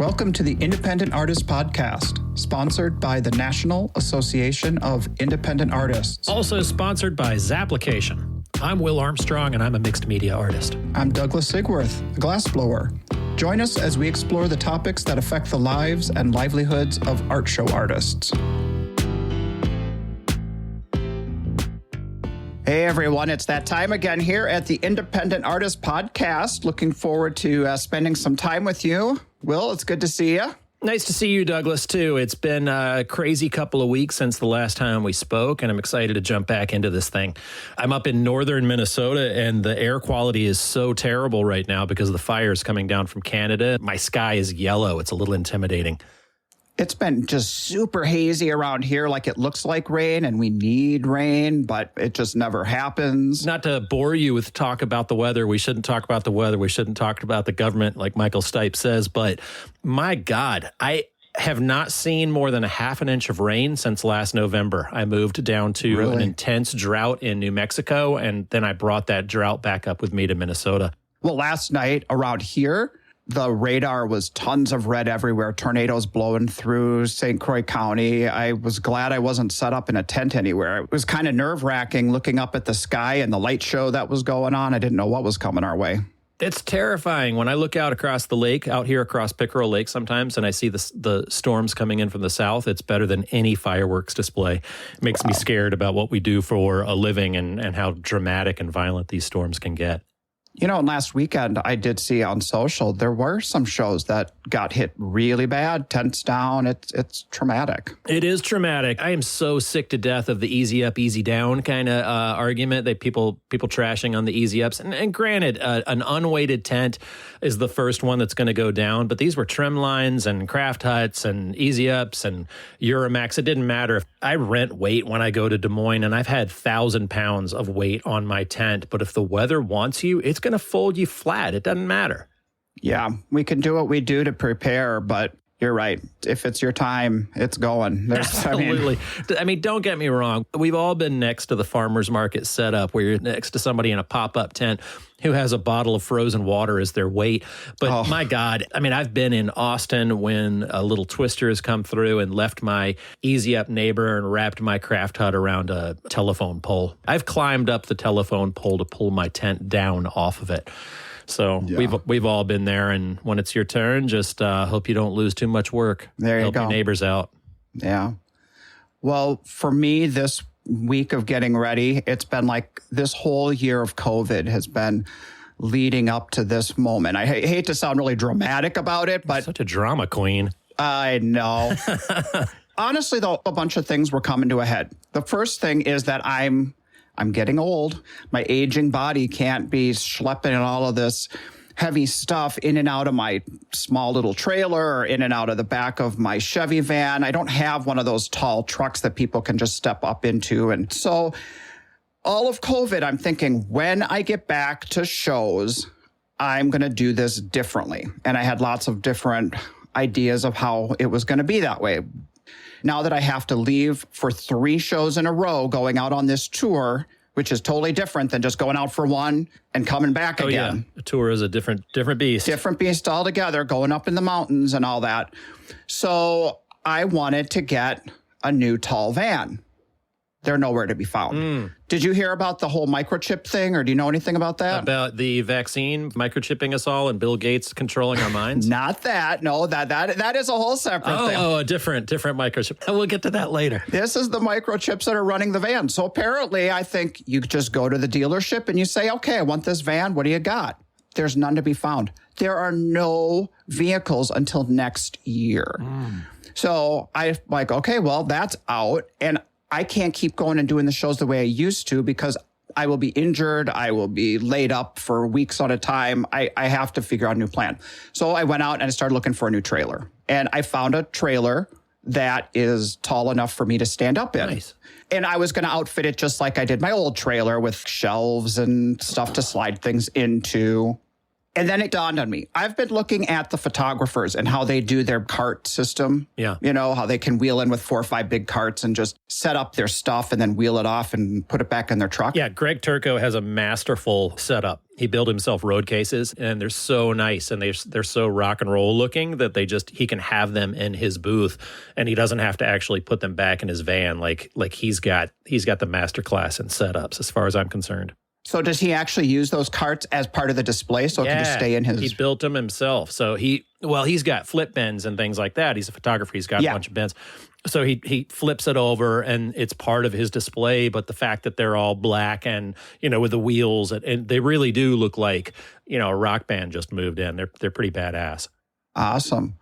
Welcome to the Independent Artist Podcast, sponsored by the National Association of Independent Artists. Also sponsored by Zapplication. I'm Will Armstrong, and I'm a mixed media artist. I'm Douglas Sigworth, a glassblower. Join us as we explore the topics that affect the lives and livelihoods of art show artists. Hey everyone, it's that time again here at the Independent Artist Podcast. Looking forward to spending some time with you. Will, it's good to see you. Nice to see you, Douglas, too. It's been a crazy couple of weeks since the last time we spoke, and I'm excited to jump back into this thing. I'm up in northern Minnesota, and the air quality is so terrible right now because of the fires coming down from Canada. My sky is yellow. It's a little intimidating. It's been just super hazy around here, like it looks like rain, and we need rain, but it just never happens. Not to bore you with talk about the weather. We shouldn't talk about the weather. We shouldn't talk about the government, like Michael Stipe says. But my God, I have not seen more than a half an inch of rain since last November. I moved down to an intense drought in New Mexico, and then I brought that drought back up with me to Minnesota. Well, last night around here, the radar was tons of red everywhere, tornadoes blowing through St. Croix County. I was glad I wasn't set up in a tent anywhere. It was kind of nerve-wracking looking up at the sky and the light show that was going on. I didn't know what was coming our way. It's terrifying. When I look out across the lake, out here across Pickerel Lake sometimes, and I see the storms coming in from the south, it's better than any fireworks display. It makes me scared about what we do for a living and how dramatic and violent these storms can get. You know, last weekend, I did see on social, there were some shows that got hit really bad, tents down. It's traumatic. It is traumatic. I am so sick to death of the easy up, easy down kind of argument that people trashing on the easy ups. And granted, an unweighted tent is the first one that's going to go down. But these were trim lines and craft huts and easy ups and Euramax. It didn't matter. If I rent weight when I go to Des Moines, and I've had 1,000 pounds of weight on my tent. But if the weather wants you, it's going to fold you flat. It doesn't matter. Yeah, we can do what we do to prepare, but you're right. If it's your time, it's going. Absolutely. I mean, don't get me wrong. We've all been next to the farmer's market setup where you're next to somebody in a pop-up tent who has a bottle of frozen water as their weight. But my God, I mean, I've been in Austin when a little twister has come through and left my easy up neighbor and wrapped my craft hut around a telephone pole. I've climbed up the telephone pole to pull my tent down off of it. So we've all been there, and when it's your turn, just hope you don't lose too much work. There you go. Help your neighbors out. Yeah. Well, for me, this week of getting ready, it's been like this whole year of COVID has been leading up to this moment. I hate to sound really dramatic about it, but such a drama queen. I know. Honestly, though, a bunch of things were coming to a head. The first thing is that I'm getting old. My aging body can't be schlepping all of this heavy stuff in and out of my small little trailer or in and out of the back of my Chevy van. I don't have one of those tall trucks that people can just step up into. And so all of COVID, I'm thinking, when I get back to shows, I'm going to do this differently. And I had lots of different ideas of how it was going to be that way. Now that I have to leave for 3 shows in a row going out on this tour, which is totally different than just going out for one and coming back again. Yeah. A tour is a different beast. Different beast altogether, going up in the mountains and all that. So I wanted to get a new tall van. They're nowhere to be found. Did you hear about the whole microchip thing, or do you know anything about that? About the vaccine microchipping us all and Bill Gates controlling our minds? Not that. No, that is a whole separate thing. Oh, a different microchip. We'll get to that later. This is the microchips that are running the van. So apparently, I think you just go to the dealership and you say, okay, I want this van. What do you got? There's none to be found. There are no vehicles until next year. So I'm like, okay, well, that's out. And I can't keep going and doing the shows the way I used to because I will be injured. I will be laid up for weeks at a time. I have to figure out a new plan. So I went out and I started looking for a new trailer. And I found a trailer that is tall enough for me to stand up in. Nice. And I was going to outfit it just like I did my old trailer with shelves and stuff to slide things into. And then it dawned on me. I've been looking at the photographers and how they do their cart system. Yeah. You know, how they can wheel in with 4 or 5 big carts and just set up their stuff and then wheel it off and put it back in their truck. Yeah, Greg Turco has a masterful setup. He built himself road cases, and they're so nice, and they're so rock and roll looking that he can have them in his booth, and he doesn't have to actually put them back in his van. Like he's got the master class in setups, as far as I'm concerned. So does he actually use those carts as part of the display so it can just stay in his... He built them himself. So he's got flip bins and things like that. He's a photographer. He's got a bunch of bins. So he flips it over and it's part of his display. But the fact that they're all black and, with the wheels and they really do look like, a rock band just moved in. They're pretty badass. Awesome.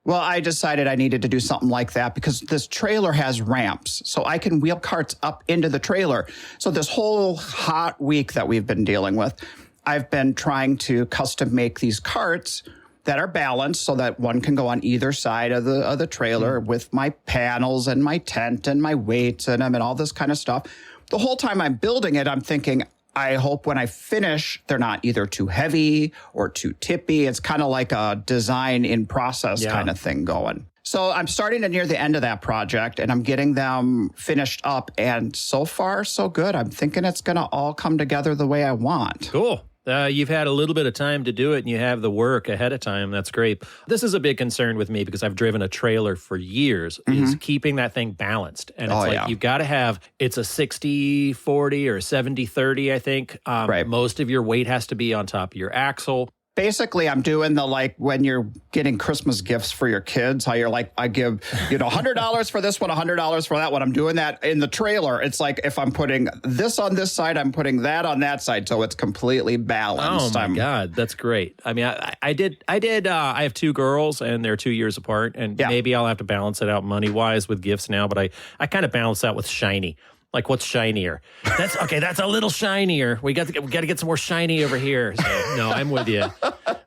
Well, I decided I needed to do something like that because this trailer has ramps, so I can wheel carts up into the trailer. So this whole hot week that we've been dealing with, I've been trying to custom make these carts that are balanced so that one can go on either side of the trailer with my panels and my tent and my weights in them and all this kind of stuff. The whole time I'm building it, I'm thinking, I hope when I finish, they're not either too heavy or too tippy. It's kind of like a design in process kind of thing going. So I'm starting to near the end of that project and I'm getting them finished up. And so far, so good. I'm thinking it's going to all come together the way I want. Cool. You've had a little bit of time to do it and you have the work ahead of time. That's great. This is a big concern with me because I've driven a trailer for years is keeping that thing balanced. And it's you've got to have, it's a 60-40 or 70-30, I think. Most of your weight has to be on top of your axle. Basically, I'm doing when you're getting Christmas gifts for your kids, how you're like, I give, $100 for this one, $100 for that one. I'm doing that in the trailer. It's like if I'm putting this on this side, I'm putting that on that side. So it's completely balanced. Oh my God. That's great. I mean, I have 2 girls and they're 2 years apart and maybe I'll have to balance it out money wise with gifts now, but I kind of balance out with shiny. Like, what's shinier? That's a little shinier. We got to get some more shiny over here. So, no, I'm with you.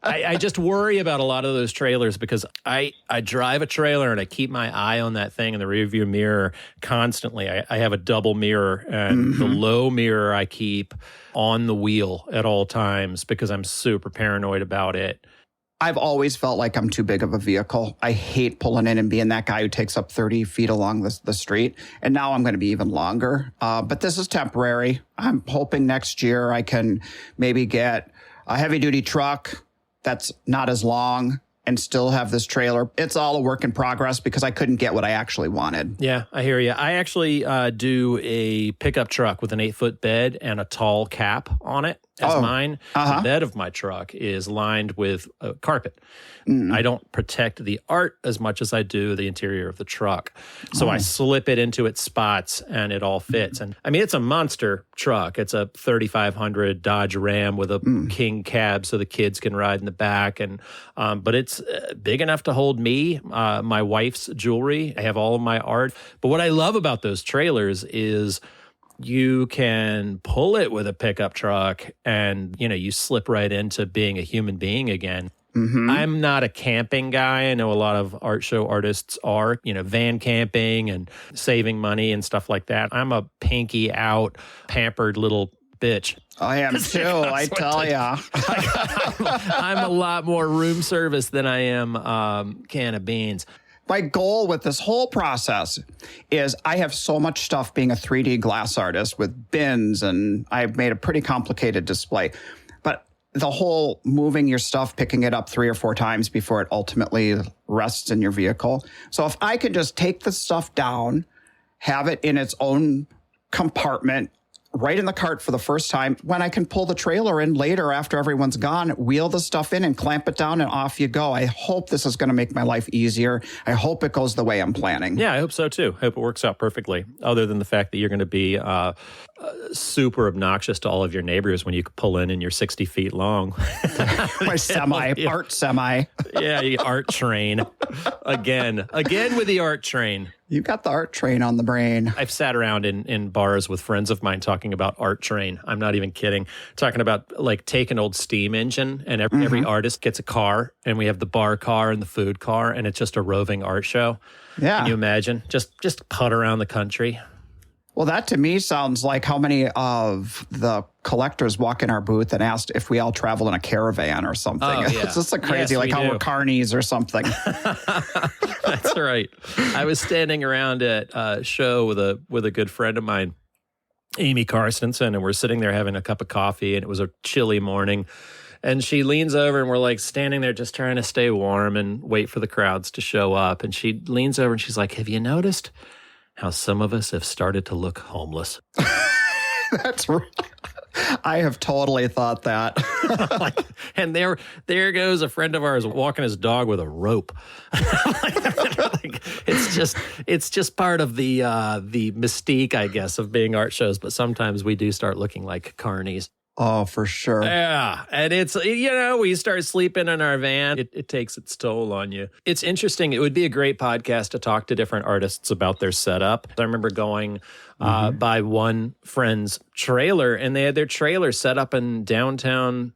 I just worry about a lot of those trailers because I drive a trailer and I keep my eye on that thing in the rearview mirror constantly. I have a double mirror and the low mirror I keep on the wheel at all times because I'm super paranoid about it. I've always felt like I'm too big of a vehicle. I hate pulling in and being that guy who takes up 30 feet along the street. And now I'm going to be even longer. But this is temporary. I'm hoping next year I can maybe get a heavy duty truck that's not as long and still have this trailer. It's all a work in progress because I couldn't get what I actually wanted. Yeah, I hear you. I actually do a pickup truck with an 8-foot bed and a tall cap on it as mine. The bed of my truck is lined with carpet. I don't protect the art as much as I do the interior of the truck. So I slip it into its spots and it all fits. And I mean, it's a monster truck. It's a 3500 Dodge Ram with a king cab so the kids can ride in the back. And but it's big enough to hold me, my wife's jewelry. I have all of my art. But what I love about those trailers is you can pull it with a pickup truck and, you slip right into being a human being again. I'm not a camping guy. I know a lot of art show artists are, van camping and saving money and stuff like that. I'm a pinky out, pampered little bitch. I am too, I tell ya. I'm a lot more room service than I am can of beans. My goal with this whole process is I have so much stuff being a 3D glass artist with bins, and I've made a pretty complicated display. But the whole moving your stuff, picking it up 3 or 4 times before it ultimately rests in your vehicle. So if I could just take the stuff down, have it in its own compartment, right in the cart for the first time, when I can pull the trailer in later after everyone's gone, wheel the stuff in and clamp it down and off you go. I hope this is going to make my life easier. I hope it goes the way I'm planning. Yeah, I hope so too. I hope it works out perfectly. Other than the fact that you're going to be super obnoxious to all of your neighbors when you pull in and you're 60 feet long. My art semi. Yeah, you art train. Again with the art train. You got the art train on the brain. I've sat around in bars with friends of mine talking about art train. I'm not even kidding. Talking about take an old steam engine and every artist gets a car and we have the bar car and the food car and it's just a roving art show. Yeah. Can you imagine? Just putt around the country. Well, that to me sounds like how many of the collectors walk in our booth and asked if we all travel in a caravan or something. Oh, yeah. It's just like crazy, Yes, like how do. we're carnies or something. That's right. I was standing around at a show with a good friend of mine, Amy Carstensen, and we're sitting there having a cup of coffee, and it was a chilly morning. And she leans over, and we're like standing there just trying to stay warm and wait for the crowds to show up. And she leans over and she's like, "Have you noticed how some of us have started to look homeless?" That's right. I have totally thought that. And there goes a friend of ours walking his dog with a rope. It's just part of the mystique, I guess, of being art shows. But sometimes we do start looking like carnies. Oh, for sure. Yeah. And it's, we start sleeping in our van. It takes its toll on you. It's interesting. It would be a great podcast to talk to different artists about their setup. I remember going by one friend's trailer, and they had their trailer set up in downtown.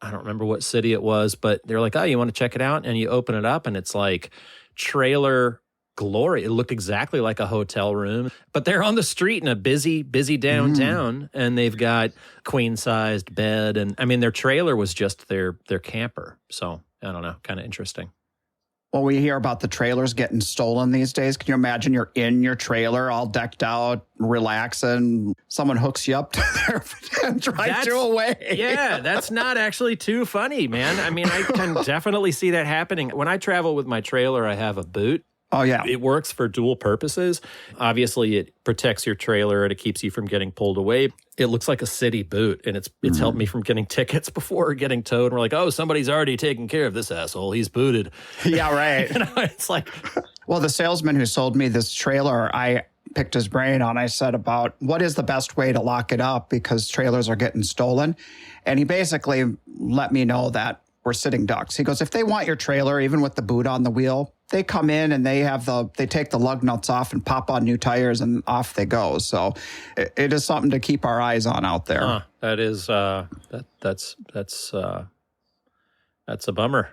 I don't remember what city it was, but they're like, "Oh, you want to check it out?" And you open it up, and it's like trailer glory. It looked exactly like a hotel room, but they're on the street in a busy downtown, and they've got queen-sized bed. And I mean, their trailer was just their camper. So I don't know, kind of interesting. Well, we hear about the trailers getting stolen these days. Can you imagine you're in your trailer all decked out, relaxing, someone hooks you up to there and drives you away? Yeah, that's not actually too funny, man. I mean, I can definitely see that happening. When I travel with my trailer, I have a boot. Oh, yeah. It works for dual purposes. Obviously, it protects your trailer and it keeps you from getting pulled away. It looks like a city boot, and it's helped me from getting tickets before getting towed. And we're like, "Oh, somebody's already taken care of this asshole. He's booted." Yeah, right. It's like... Well, the salesman who sold me this trailer, I picked his brain on, I said about what is the best way to lock it up because trailers are getting stolen. And he basically let me know that we're sitting ducks. He goes, if they want your trailer, even with the boot on the wheel, they come in and they take the lug nuts off and pop on new tires and off they go. So it is something to keep our eyes on out there. That is, that's a bummer.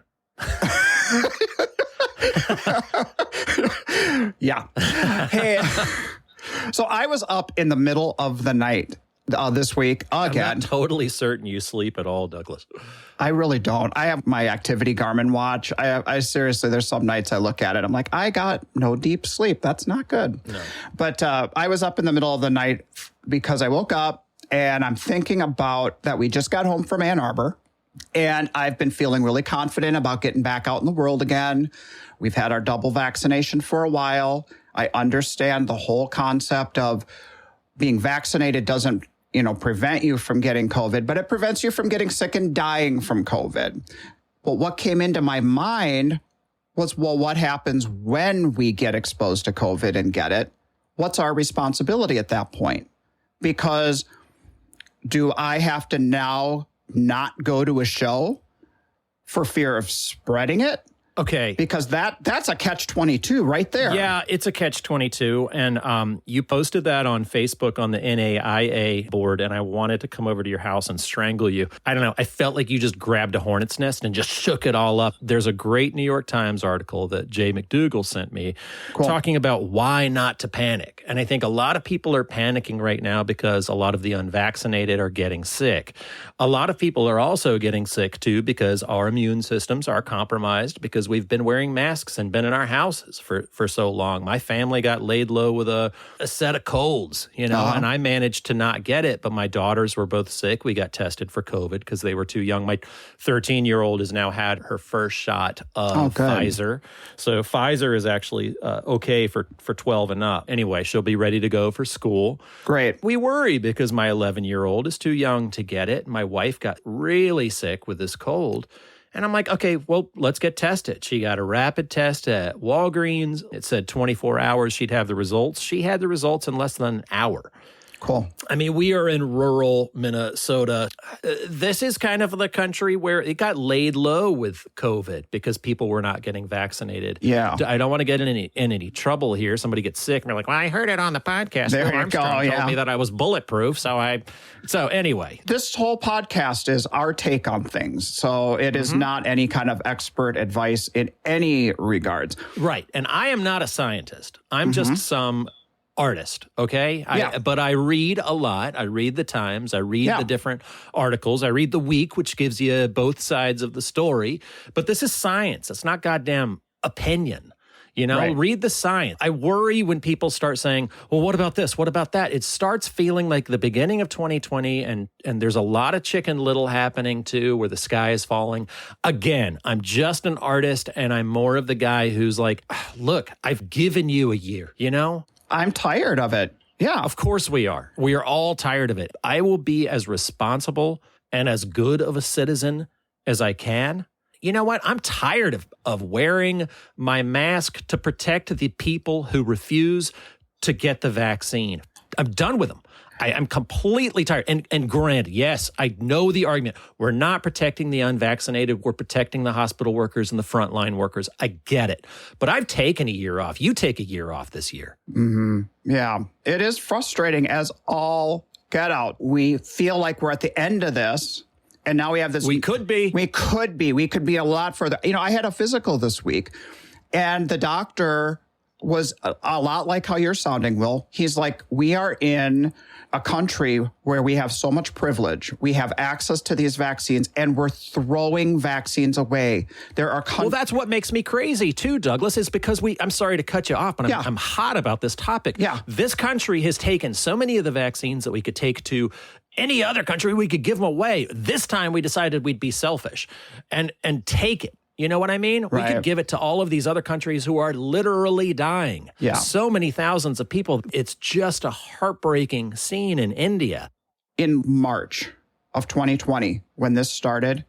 Yeah. Hey, so I was up in the middle of the night this week again. I'm not totally certain you sleep at all, Douglas. I really don't. I have my activity Garmin watch. I seriously, there's some nights I look at it. I'm like, I got no deep sleep. That's not good. No. But I was up in the middle of the night because I woke up and I'm thinking about that we just got home from Ann Arbor. And I've been feeling really confident about getting back out in the world again. We've had our double vaccination for a while. I understand the whole concept of being vaccinated doesn't prevent you from getting COVID, but it prevents you from getting sick and dying from COVID. But what came into my mind was, well, what happens when we get exposed to COVID and get it? What's our responsibility at that point? Because do I have to now not go to a show for fear of spreading it? Okay. Because that's a catch-22 right there. Yeah, it's a catch-22. And you posted that on Facebook on the NAIA board, and I wanted to come over to your house and strangle you. I don't know. I felt like you just grabbed a hornet's nest and just shook it all up. There's a great New York Times article that Jay McDougall sent me talking about why not to panic. And I think a lot of people are panicking right now because a lot of the unvaccinated are getting sick. A lot of people are also getting sick, too, because our immune systems are compromised because we've been wearing masks and been in our houses for so long. My family got laid low with a set of colds, and I managed to not get it, but my daughters were both sick. We got tested for COVID because they were too young. My 13-year-old has now had her first shot of Pfizer. So Pfizer is actually okay for 12 and up. Anyway, she'll be ready to go for school. Great. We worry because my 11-year-old is too young to get it. My wife got really sick with this cold. And I'm like, okay, well, let's get tested. She got a rapid test at Walgreens. It said 24 hours she'd have the results. She had the results in less than an hour. Cool. I mean, we are in rural Minnesota. This is kind of the country where it got laid low with COVID because people were not getting vaccinated. Yeah. I don't want to get in any trouble here. Somebody gets sick and they're like, well, I heard it on the podcast. There Bill you Armstrong go, told me that I was bulletproof. So anyway. This whole podcast is our take on things. So it is not any kind of expert advice in any regards. Right. And I am not a scientist. I'm just some artist, okay? Yeah. But I read a lot. I read the Times. I read the different articles. I read The Week, which gives you both sides of the story. But this is science. It's not goddamn opinion. You know, read the science. I worry when people start saying, well, what about this? What about that? It starts feeling like the beginning of 2020, and there's a lot of Chicken Little happening too, where the sky is falling. Again, I'm just an artist, and I'm more of the guy who's like, look, I've given you a year, you know? I'm tired of it. Yeah. Of course we are. We are all tired of it. I will be as responsible and as good of a citizen as I can. You know what? I'm tired of wearing my mask to protect the people who refuse to get the vaccine. I'm done with them. I'm completely tired. And granted, yes, I know the argument. We're not protecting the unvaccinated. We're protecting the hospital workers and the frontline workers. I get it. But I've taken a year off. You take a year off this year. Mm-hmm. Yeah. It is frustrating as all get out. We feel like we're at the end of this. And now we have this. We could be. We could be a lot further. You know, I had a physical this week, and the doctor was a lot like how you're sounding, Will. He's like, we are in a country where we have so much privilege. We have access to these vaccines, and we're throwing vaccines away. There are well, that's what makes me crazy too, Douglas, is because I'm sorry to cut you off, but I'm hot about this topic. Yeah. This country has taken so many of the vaccines that we could take to any other country, we could give them away. This time we decided we'd be selfish and take it. You know what I mean? Right. We could give it to all of these other countries who are literally dying. Yeah. So many thousands of people. It's just a heartbreaking scene in India. In March of 2020, when this started,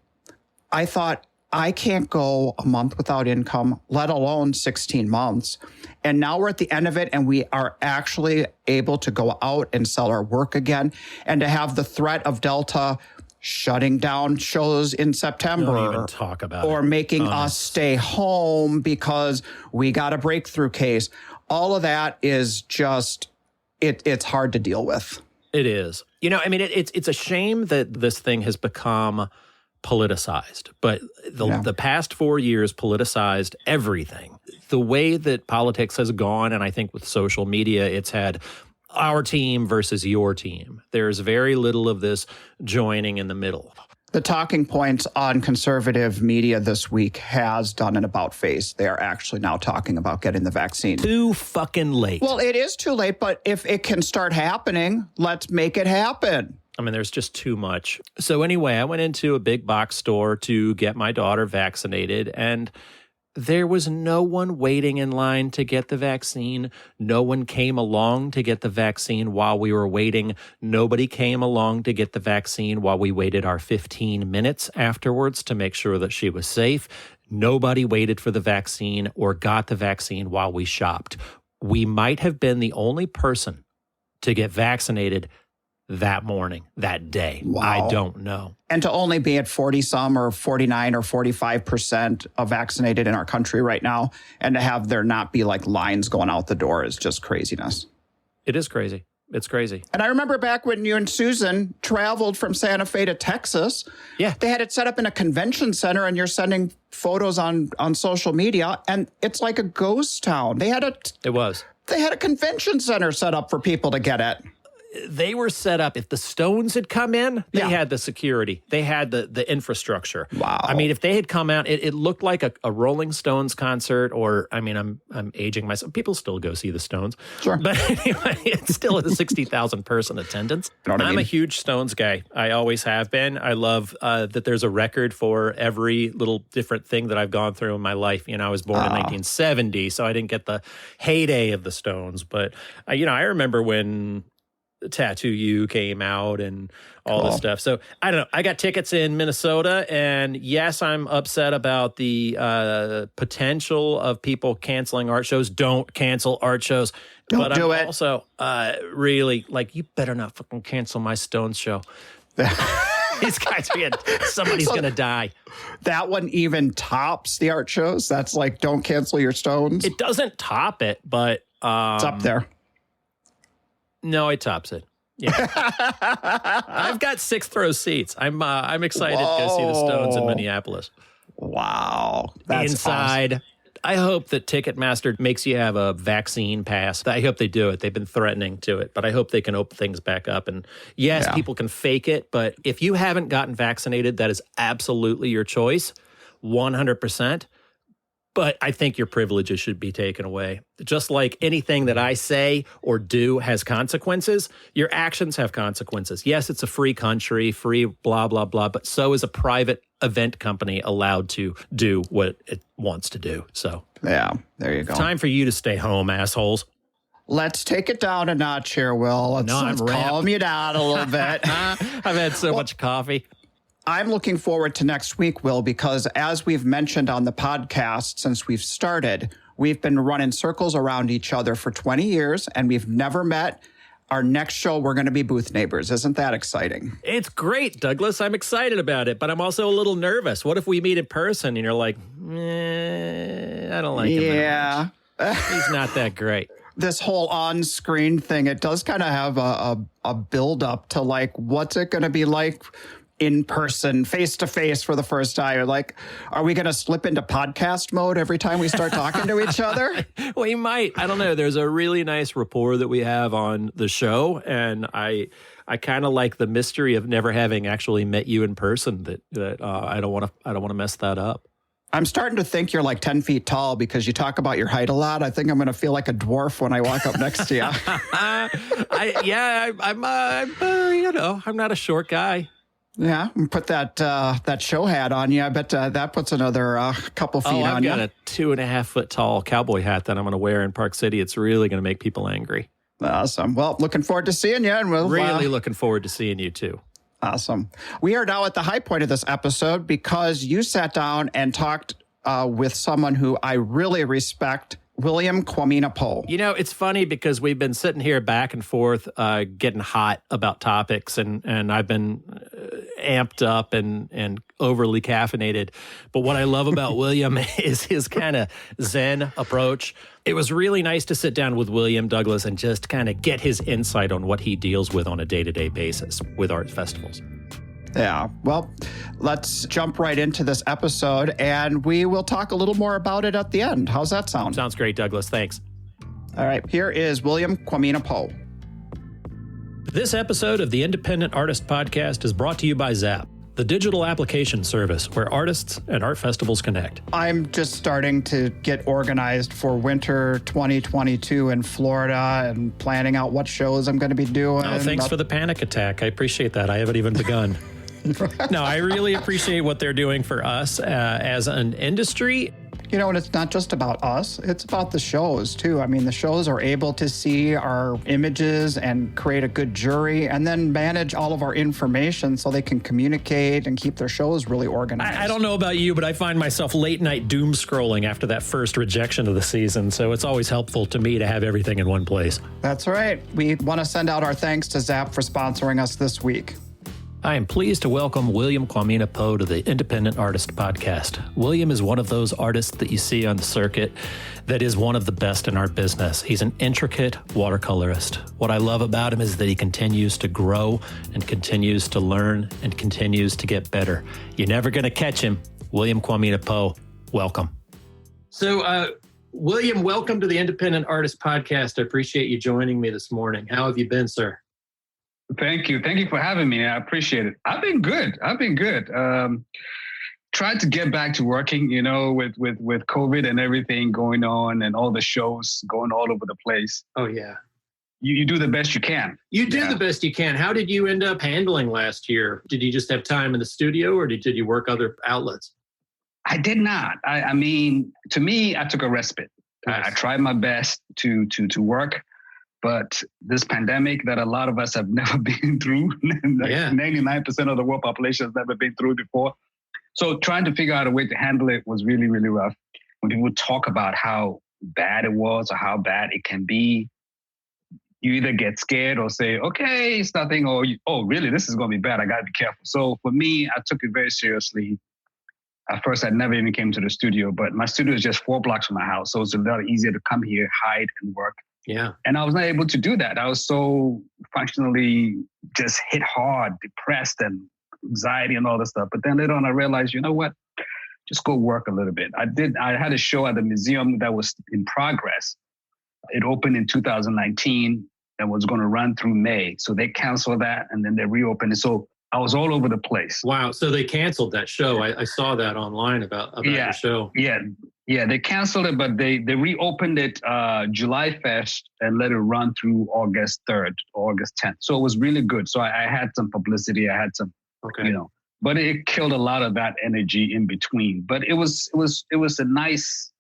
I thought, I can't go a month without income, let alone 16 months. And now we're at the end of it, and we are actually able to go out and sell our work again, and to have the threat of Delta shutting down shows in September. Don't even talk about or it. making us stay home because we got a breakthrough case. All of that is just, it's hard to deal with. It is. You know, I mean, it's a shame that this thing has become politicized, but the past 4 years politicized everything. The way that politics has gone, and I think with social media, it's had our team versus your team. There's very little of this joining in the middle. The talking points on conservative media this week has done an about face. They are actually now talking about getting the vaccine. Too fucking late. Well, it is too late, but if it can start happening, let's make it happen. I mean, there's just too much. So anyway, I went into a big box store to get my daughter vaccinated, and there was no one waiting in line to get the vaccine. No one came along to get the vaccine while we were waiting. Nobody came along to get the vaccine while we waited our 15 minutes afterwards to make sure that she was safe. Nobody waited for the vaccine or got the vaccine while we shopped. We might have been the only person to get vaccinated that morning, that day. Wow. I don't know. And to only be at 40 some or 49 or 45% of vaccinated in our country right now, and to have there not be like lines going out the door is just craziness. It is crazy. It's crazy. And I remember back when you and Susan traveled from Santa Fe to Texas. Yeah. They had it set up in a convention center, and you're sending photos on social media, and it's like a ghost town. It was. They had a convention center set up for people to get it. They were set up. If the Stones had come in, they had the security. They had the infrastructure. Wow. I mean, if they had come out, it looked like a Rolling Stones concert, or, I mean, I'm aging myself. People still go see the Stones. Sure. But anyway, it's still a 60,000 person attendance. You know what I I'm mean? a huge Stones guy. I always have been. I love that there's a record for every little different thing that I've gone through in my life. You know, I was born in 1970, so I didn't get the heyday of the Stones. But, I remember when Tattoo You came out and all this stuff. So I don't know. I got tickets in Minnesota, and yes, I'm upset about the potential of people canceling art shows. Don't cancel art shows. Don't do it. Also, really, like, you better not fucking cancel my Stones show. These guys somebody's going to die. That one even tops the art shows. That's like, don't cancel your Stones. It doesn't top it, but It's up there. No, it tops it. Yeah, I've got sixth row seats. I'm excited to go see the Stones in Minneapolis. Wow, that's inside. awesome. I hope that Ticketmaster makes you have a vaccine pass. I hope they do it. They've been threatening to it, but I hope they can open things back up. And yes, people can fake it, but if you haven't gotten vaccinated, that is absolutely your choice, 100%. But I think your privileges should be taken away. Just like anything that I say or do has consequences, your actions have consequences. Yes, it's a free country, free blah, blah, blah, but so is a private event company allowed to do what it wants to do. So, yeah, there you go. Time for you to stay home, assholes. Let's take it down a notch here, Will. Let's calm you down a little bit. I've had so much coffee. I'm looking forward to next week, Will, because as we've mentioned on the podcast since we've started, we've been running circles around each other for 20 years, and we've never met. Our next show, we're going to be booth neighbors. Isn't that exciting? It's great, Douglas. I'm excited about it, but I'm also a little nervous. What if we meet in person and you're like, I don't like him that much. He's not that great. This whole on-screen thing, it does kind of have a build-up to, like, what's it going to be like in person, face to face for the first time? Like, are we going to slip into podcast mode every time we start talking to each other? We might. I don't know. There's a really nice rapport that we have on the show, and I kind of like the mystery of never having actually met you in person. That I don't want to mess that up. I'm starting to think you're like 10 feet tall because you talk about your height a lot. I think I'm going to feel like a dwarf when I walk up next to you. I'm not a short guy. Yeah, and put that show hat on you. I bet that puts another couple feet on you. I've got a 2.5 foot tall cowboy hat that I'm going to wear in Park City. It's really going to make people angry. Awesome. Well, looking forward to seeing you. And we'll really looking forward to seeing you too. Awesome. We are now at the high point of this episode because you sat down and talked with someone who I really respect, William Kwamena-Poh. You know, it's funny because we've been sitting here back and forth getting hot about topics, and I've been amped up and overly caffeinated. But what I love about William is his kind of zen approach. It was really nice to sit down with William, Douglas, and just kind of get his insight on what he deals with on a day-to-day basis with art festivals. Yeah, well, let's jump right into this episode, and we will talk a little more about it at the end. How's that sound? Sounds great, Douglas. Thanks. All right, here is William Kwamena-Poh. This episode of the Independent Artist Podcast is brought to you by Zap, the digital application service where artists and art festivals connect. I'm just starting to get organized for winter 2022 in Florida and planning out what shows I'm going to be doing. Oh, thanks for the panic attack. I appreciate that. I haven't even begun. No, I really appreciate what they're doing for us as an industry. You know, and it's not just about us, it's about the shows too. I mean, the shows are able to see our images and create a good jury and then manage all of our information so they can communicate and keep their shows really organized. I don't know about you, but I find myself late night doom scrolling after that first rejection of the season. So it's always helpful to me to have everything in one place. That's right. We want to send out our thanks to Zap for sponsoring us this week. I am pleased to welcome William Kwamena-Poh to the Independent Artist Podcast. William is one of those artists that you see on the circuit that is one of the best in our business. He's an intricate watercolorist. What I love about him is that he continues to grow and continues to learn and continues to get better. You're never going to catch him. William Kwamena-Poh, welcome. So, William, welcome to the Independent Artist Podcast. I appreciate you joining me this morning. How have you been, sir? Thank you. Thank you for having me. I appreciate it. I've been good. Tried to get back to working, you know, with COVID and everything going on and all the shows going all over the place. Oh, yeah. You do the best you can. You do the best you can. How did you end up handling last year? Did you just have time in the studio or did you work other outlets? I did not. I mean, to me, I took a respite. Nice. I tried my best to work. But this pandemic that a lot of us have never been through, 99% of the world population has never been through before. So trying to figure out a way to handle it was really, really rough. When people talk about how bad it was or how bad it can be, you either get scared or say, okay, it's nothing, or oh, really, this is going to be bad. I got to be careful. So for me, I took it very seriously. At first, I never even came to the studio, but my studio is just 4 blocks from my house. So it's a lot easier to come here, hide, and work. Yeah. And I was not able to do that. I was so functionally just hit hard, depressed and anxiety and all this stuff. But then later on, I realized, you know what? just go work a little bit. I had a show at the museum that was in progress. It opened in 2019 and was going to run through May. So they canceled that and then they reopened it. So I was all over the place. Wow. So they canceled that show. I saw that online about your show. Yeah. They canceled it, but they reopened it July 1st and let it run through August 3rd, August 10th. So it was really good. So I had some publicity. I had some, but it killed a lot of that energy in between. But it was a nice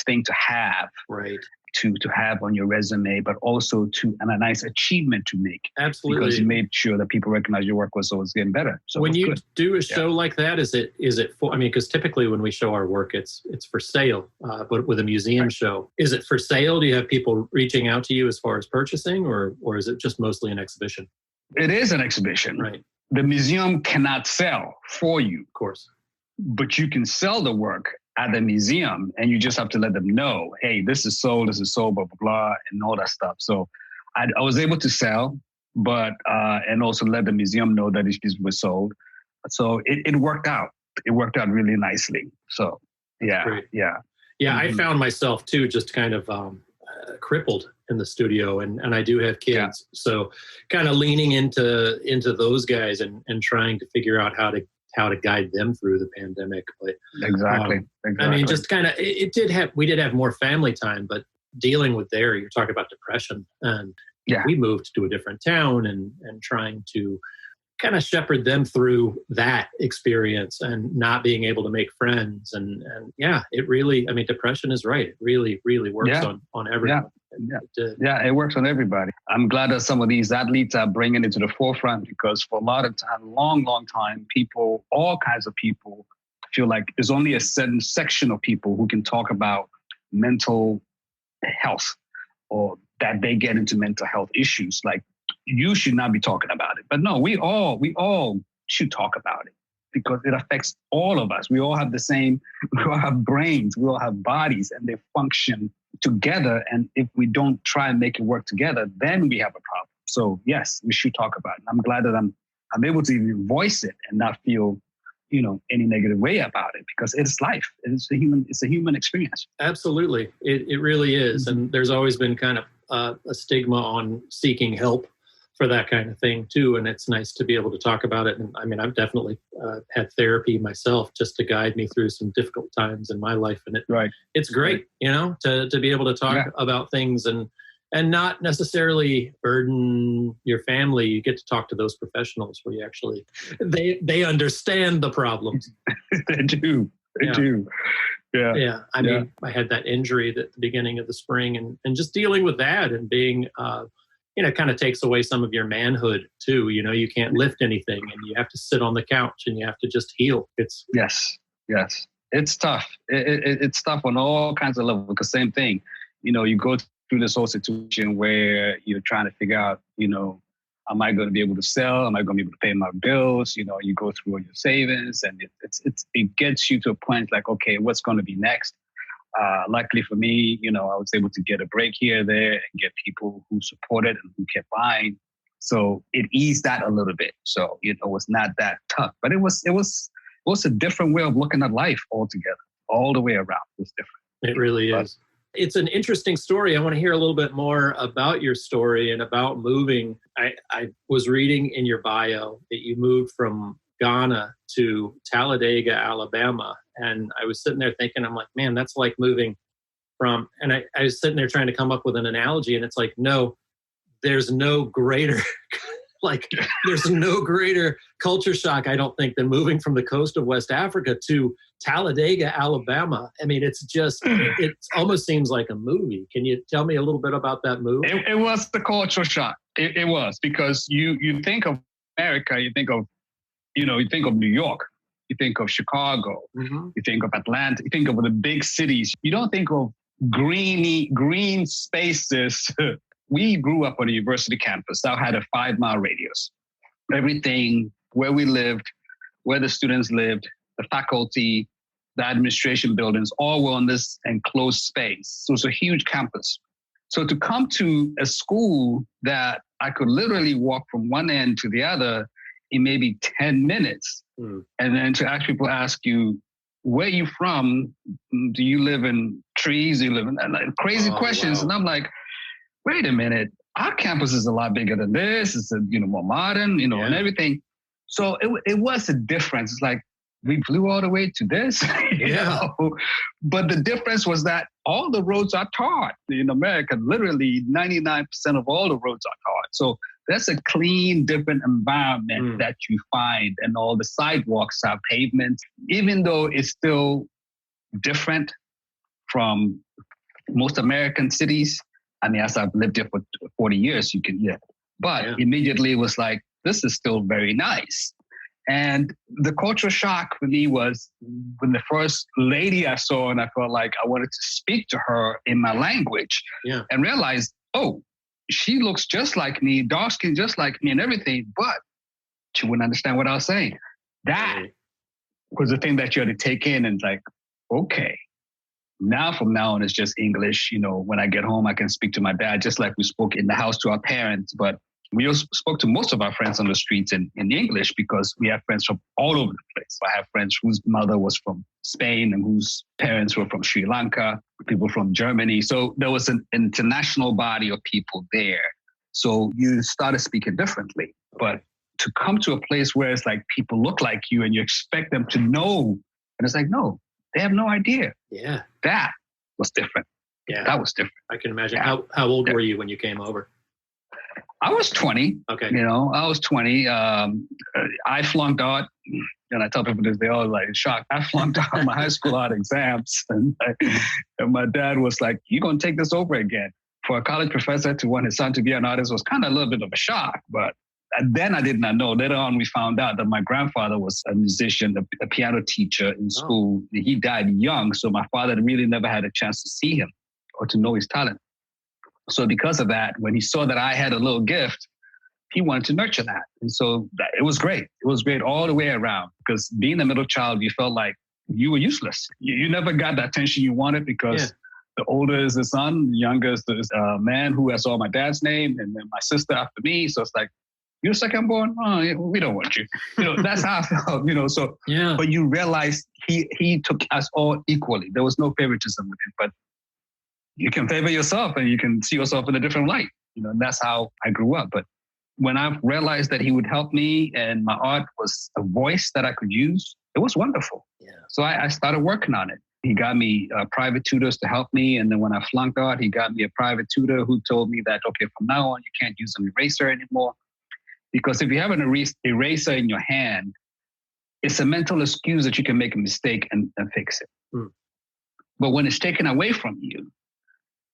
thing to have. Right. To have on your resume, but also and a nice achievement to make. Absolutely. Because you made sure that people recognize your work was always getting better. So when you do a show like that, is it for, I mean, because typically when we show our work, it's for sale, but with a museum show, is it for sale? Do you have people reaching out to you as far as purchasing or is it just mostly an exhibition? It is an exhibition. Right. The museum cannot sell for you. Of course. But you can sell the work at the museum and you just have to let them know, hey, this is sold, blah, blah, blah, and all that stuff. So I was able to sell, but, and also let the museum know that it was sold. So it worked out. It worked out really nicely. So, yeah. Mm-hmm. I found myself too, just kind of crippled in the studio and I do have kids. Yeah. So kind of leaning into those guys and trying to figure out how to guide them through the pandemic. But exactly. I mean, just kind of, we did have more family time, but dealing with you're talking about depression and we moved to a different town and trying to kind of shepherd them through that experience and not being able to make friends. And it really, I mean, depression is right. It really, really works on everyone. It works on everybody. I'm glad that some of these athletes are bringing it to the forefront because for a lot of time, long time, people, all kinds of people feel like there's only a certain section of people who can talk about mental health or that they get into mental health issues. Like you should not be talking about it. But no, we all should talk about it because it affects all of us. We all have we all have brains, we all have bodies and they function together. And if we don't try and make it work together, then we have a problem. So yes, we should talk about it. I'm glad that I'm able to even voice it and not feel, any negative way about it because it's life. It's a human experience. Absolutely. It really is. Mm-hmm. And there's always been kind of a stigma on seeking help for that kind of thing too. And it's nice to be able to talk about it. And I mean, I've definitely had therapy myself just to guide me through some difficult times in my life. And it's great, to be able to talk about things and not necessarily burden your family. You get to talk to those professionals where you actually, they understand the problems. They do. They do. Yeah. Yeah. I mean, I had that injury at the beginning of the spring and just dealing with that and being, kind of takes away some of your manhood too. You can't lift anything and you have to sit on the couch and you have to just heal. Yes. It's tough. It's tough on all kinds of levels because same thing, you go through this whole situation where you're trying to figure out, am I going to be able to sell? Am I going to be able to pay my bills? You go through all your savings and it gets you to a point like, okay, what's going to be next? Luckily for me, I was able to get a break here, there, and get people who supported and who kept buying. So it eased that a little bit. So, it was not that tough, but it was a different way of looking at life altogether, all the way around. It was different. It really is. It's an interesting story. I want to hear a little bit more about your story and about moving. I was reading in your bio that you moved from Ghana to Talladega, Alabama. And I was sitting there thinking, I'm like, man, that's like moving from, and I was sitting there trying to come up with an analogy. And it's like, no, there's no greater, there's no greater culture shock, I don't think, than moving from the coast of West Africa to Talladega, Alabama. I mean, it's just, it almost seems like a movie. Can you tell me a little bit about that move? It was the culture shock. It was because you think of America, you think of New York, you think of Chicago, you think of Atlanta, you think of the big cities. You don't think of green spaces. We grew up on a university campus that had a 5-mile radius. Everything, where we lived, where the students lived, the faculty, the administration buildings, all were on this enclosed space. So it's a huge campus. So to come to a school that I could literally walk from one end to the other in maybe 10 minutes, and then to ask people ask you, where you from? Do you live in trees? Do you live in like, crazy questions? Wow. And I'm like, wait a minute, our campus is a lot bigger than this. It's more modern, and everything. So it was a difference. It's like we flew all the way to this, But the difference was that all the roads are tarred in America. Literally 99% of all the roads are tarred. So that's a clean, different environment that you find, and all the sidewalks are pavements, even though it's still different from most American cities. I mean, as I've lived here for 40 years, you can, But immediately it was like, this is still very nice. And the cultural shock for me was when the first lady I saw, and I felt like I wanted to speak to her in my language and realized, oh, she looks just like me, dark skin just like me and everything, but she wouldn't understand what I was saying. That was the thing that you had to take in and like, okay. Now, from now on, it's just English. When I get home, I can speak to my dad just like we spoke in the house to our parents. But we also spoke to most of our friends on the streets in English because we have friends from all over the place. I have friends whose mother was from Spain and whose parents were from Sri Lanka, people from Germany. So there was an international body of people there. So you started speaking differently. But to come to a place where it's like people look like you and you expect them to know, and it's like, no. They have no idea. Yeah. That was different. Yeah. That was different. I can imagine. Yeah. How old were you when you came over? I was 20. Okay. I was 20. I flunked out. And I tell people this, they all like shocked. I flunked out my high school art exams. And my dad was like, you're going to take this over again. For a college professor to want his son to be an artist was kind of a little bit of a shock. But then I did not know. Later on, we found out that my grandfather was a musician, a piano teacher in school. He died young, so my father really never had a chance to see him or to know his talent. So because of that, when he saw that I had a little gift, he wanted to nurture that. And so it was great. It was great all the way around because being a middle child, you felt like you were useless. You never got the attention you wanted because the older is the son, the younger is the man who has all my dad's name, and then my sister after me. So it's like, you're second born? Oh, we don't want you. That's how I felt, so. Yeah. But you realize he took us all equally. There was no favoritism with him, but you can favor yourself and you can see yourself in a different light. And that's how I grew up. But when I realized that he would help me and my art was a voice that I could use, it was wonderful. Yeah. So I started working on it. He got me private tutors to help me. And then when I flunked out, he got me a private tutor who told me that, okay, from now on, you can't use an eraser anymore. Because if you have an eraser in your hand, it's a mental excuse that you can make a mistake and fix it. But when it's taken away from you,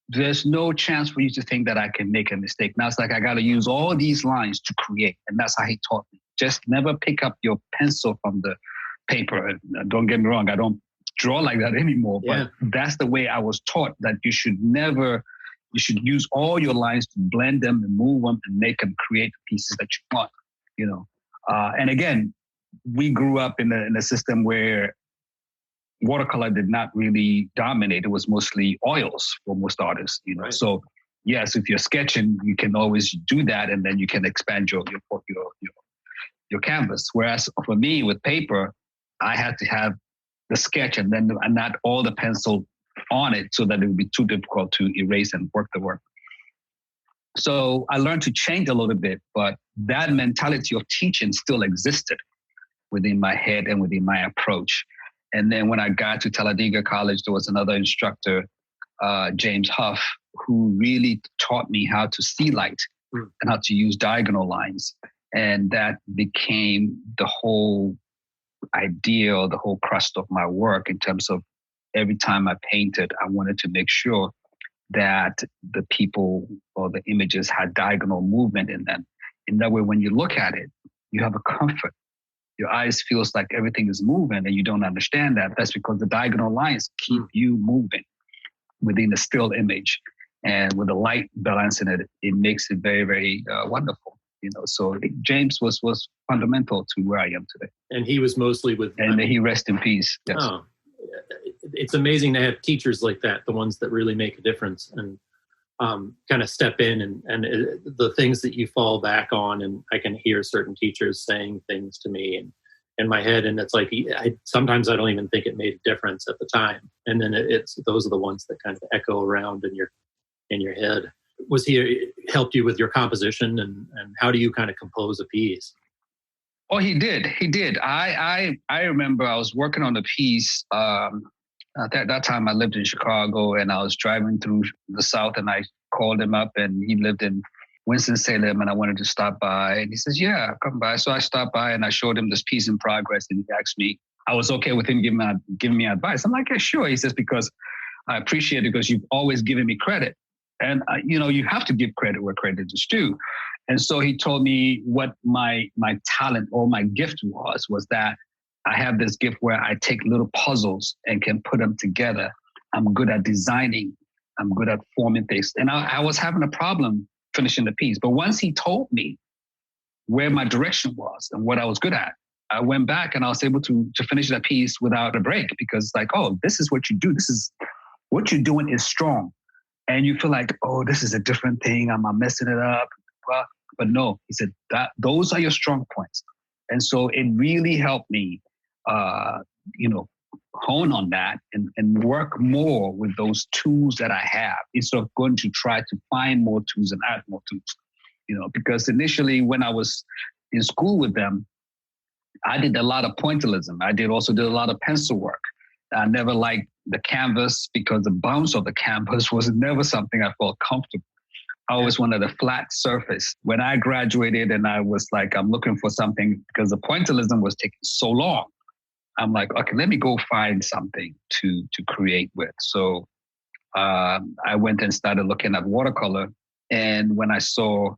there's no chance for you to think that I can make a mistake. Now it's like I got to use all these lines to create. And that's how he taught me. Just never pick up your pencil from the paper. And don't get me wrong, I don't draw like that anymore. But that's the way I was taught, that you should use all your lines to blend them and move them and make them create the pieces that you want, And again, we grew up in a system where watercolor did not really dominate. It was mostly oils for most artists, Right. So yes, if you're sketching, you can always do that, and then you can expand your canvas. Whereas for me, with paper, I had to have the sketch and not all the pencil on it so that it would be too difficult to erase and work the work. So I learned to change a little bit, but that mentality of teaching still existed within my head and within my approach. And then when I got to Talladega College, there was another instructor, James Huff, who really taught me how to see light and how to use diagonal lines. And that became the whole idea, or the whole crust of my work, in terms of every time I painted, I wanted to make sure that the people or the images had diagonal movement in them. In that way, when you look at it, you have a comfort. Your eyes feels like everything is moving and you don't understand that. That's because the diagonal lines keep you moving within a still image. And with the light balance in it, it makes it very, very wonderful. So James was fundamental to where I am today. And he was mostly with... And may he rest in peace. Yes. Oh, it's amazing to have teachers like that, the ones that really make a difference and kind of step in and the things that you fall back on. And I can hear certain teachers saying things to me, and in my head. And it's like, sometimes I don't even think it made a difference at the time. And then those are the ones that kind of echo around in your head. Was he helped you with your composition, and how do you kind of compose a piece? Oh, he did. I remember I was working on a piece. At that time I lived in Chicago, and I was driving through the South, and I called him up, and he lived in Winston-Salem, and I wanted to stop by. And he says, yeah, come by. So I stopped by and I showed him this piece in progress, and he asked me, I was okay with him giving me advice. I'm like, yeah, sure. He says, because I appreciate it, because you've always given me credit. And, you have to give credit where credit is due. And so he told me what my talent or my gift was that I have this gift where I take little puzzles and can put them together. I'm good at designing. I'm good at forming things. And I was having a problem finishing the piece. But once he told me where my direction was and what I was good at, I went back and I was able to finish that piece without a break, because it's like, oh, this is what you do. This is what you're doing is strong. And you feel like, oh, this is a different thing. I'm messing it up. But no, he said that those are your strong points. And so it really helped me, hone on that and work more with those tools that I have, instead of going to try to find more tools and add more tools. Because initially when I was in school with them, I did a lot of pointillism. I also did a lot of pencil work. I never liked the canvas because the bounce of the canvas was never something I felt comfortable. I always wanted a flat surface. When I graduated and I was like, I'm looking for something, because the pointillism was taking so long. I'm like, okay, let me go find something to create with. So I went and started looking at watercolor. And when I saw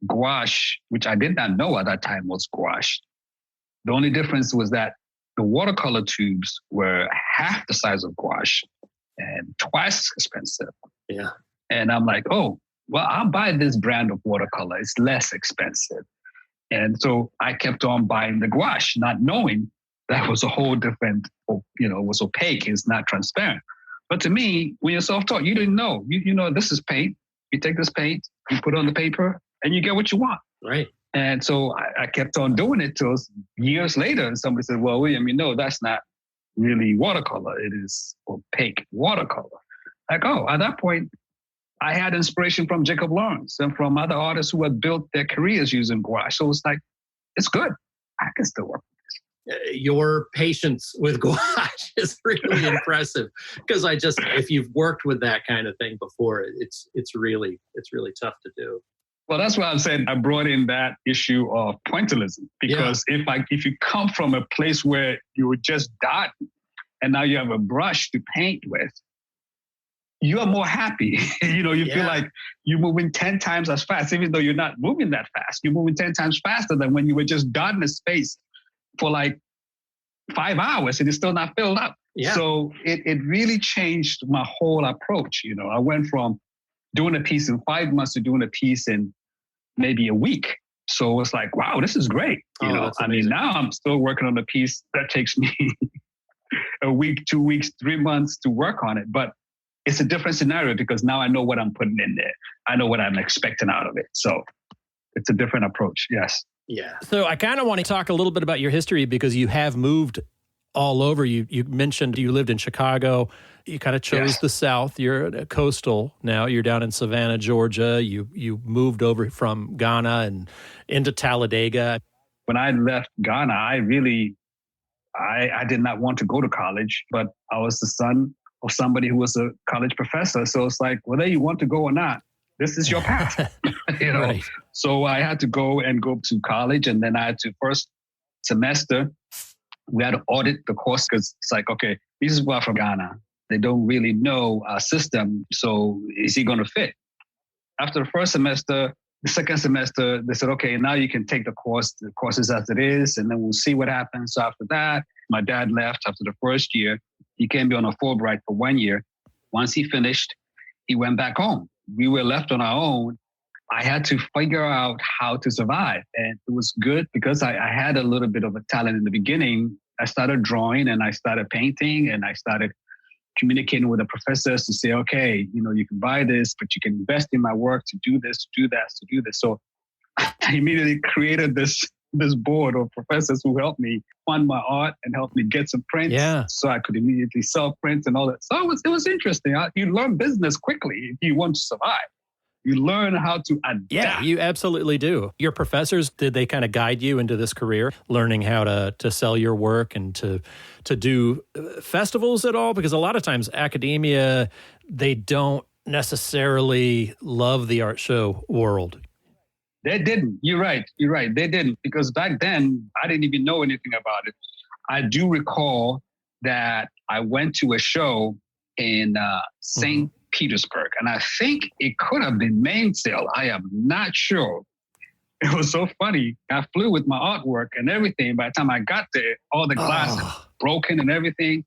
gouache, which I did not know at that time was gouache, the only difference was that the watercolor tubes were half the size of gouache and twice as expensive. Yeah. And I'm like, oh, well, I'll buy this brand of watercolor. It's less expensive. And so I kept on buying the gouache, not knowing that was a whole different, it was opaque. It's not transparent. But to me, when you're self-taught, you didn't know. You know, this is paint. You take this paint, you put it on the paper, and you get what you want. Right. And so I kept on doing it till years later. And somebody said, well, William, that's not really watercolor. It is opaque watercolor. Like, at that point, I had inspiration from Jacob Lawrence and from other artists who had built their careers using gouache. So it's like, it's good. I can still work with this. Your patience with gouache is really impressive, because if you've worked with that kind of thing before, it's really tough to do. Well, that's why I'm saying I brought in that issue of pointillism, because if you come from a place where you were just dotting and now you have a brush to paint with, you are more happy. You feel like you're moving 10 times as fast, even though you're not moving that fast. You're moving 10 times faster than when you were just dotting a space for like 5 hours and it's still not filled up. Yeah. So it really changed my whole approach. I went from doing a piece in 5 months to doing a piece in maybe a week. So it's like, wow, this is great. Now I'm still working on a piece that takes me a week, 2 weeks, 3 months to work on it. But it's a different scenario, because now I know what I'm putting in there. I know what I'm expecting out of it. So it's a different approach. Yes. Yeah. So I kind of want to talk a little bit about your history, because you have moved all over. You mentioned you lived in Chicago. You kind of chose the South. You're coastal now. You're down in Savannah, Georgia. You moved over from Ghana and into Talladega. When I left Ghana, I did not want to go to college, but I was the son of somebody who was a college professor. So it's like, whether you want to go or not, this is your path. Right. So I had to go to college, and then I had to first semester. We had to audit the course, because it's like, okay, these people are from Ghana. They don't really know our system. So is he going to fit? After the first semester, the second semester, they said, okay, now you can take the courses as it is, and then we'll see what happens. So after that, my dad left after the first year. He came on a Fulbright for 1 year. Once he finished, he went back home. We were left on our own. I had to figure out how to survive. And it was good because I had a little bit of a talent in the beginning. I started drawing and I started painting, and I started communicating with the professors to say, okay, you can buy this, but you can invest in my work to do this, to do that, to do this. So I immediately created this this board of professors who helped me fund my art and helped me get some prints so I could immediately sell prints and all that. So it was interesting. You learn business quickly if you want to survive. You learn how to adapt. Yeah, you absolutely do. Your professors, did they kind of guide you into this career, learning how to sell your work and to do festivals at all? Because a lot of times academia, they don't necessarily love the art show world. They didn't. You're right. They didn't. Because back then, I didn't even know anything about it. I do recall that I went to a show in St. Petersburg, and I think it could have been Mainsail. I am not sure. It was so funny. I flew with my artwork and everything. By the time I got there, all the glass broken and everything.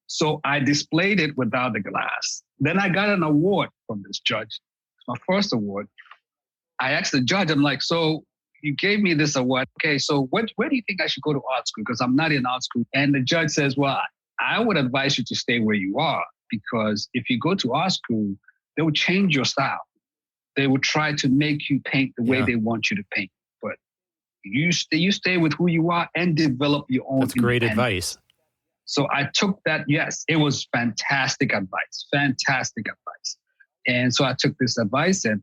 So I displayed it without the glass. Then I got an award from this judge. It's my first award. I asked the judge, I'm like, so you gave me this award. Okay, so where do you think I should go to art school? Because I'm not in art school. And the judge says, well, I would advise you to stay where you are, because if you go to art school, they will change your style. They will try to make you paint the way they want you to paint. But you stay with who you are and develop your own. That's great advice. So I took that. Yes, it was fantastic advice. And so I took this advice and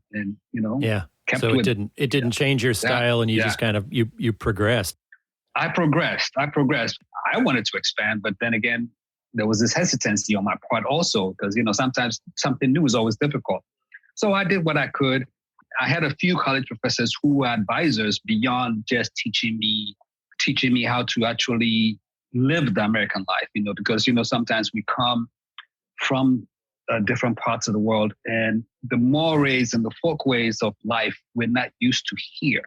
kept so with it didn't change your style, and you just kind of you progressed. I progressed. I wanted to expand, but then again, there was this hesitancy on my part also, because sometimes something new is always difficult. So I did what I could. I had a few college professors who were advisors beyond just teaching me how to actually live the American life, because sometimes we come from different parts of the world, and the mores and the folkways of life we're not used to here.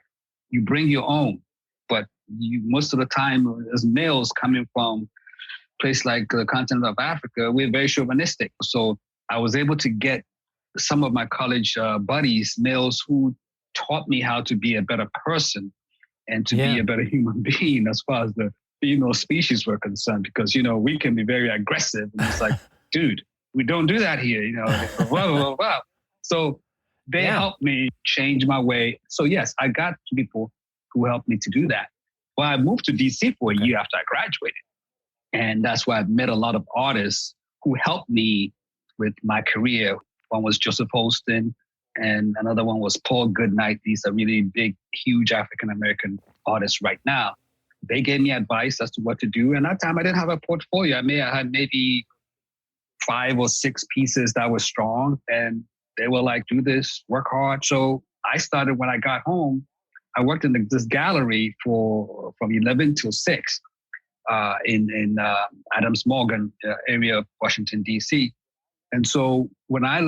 You bring your own, but most of the time as males coming from a place like the continent of Africa, we're very chauvinistic. So I was able to get some of my college buddies, males, who taught me how to be a better person and to be a better human being as far as the female species were concerned, because we can be very aggressive, and it's like, dude, we don't do that here, blah, blah, blah, blah. So they helped me change my way. So yes, I got people who helped me to do that. Well, I moved to DC for a year after I graduated. And that's why I've met a lot of artists who helped me with my career. One was Joseph Holston, and another one was Paul Goodnight. These are really big, huge African-American artists right now. They gave me advice as to what to do. And that time I didn't have a portfolio. I had maybe 5 or 6 pieces that were strong, and they were like, do this, work hard. So I started when I got home. I worked in this gallery from 11 till 6 in Adams Morgan area of Washington, D.C. And so when I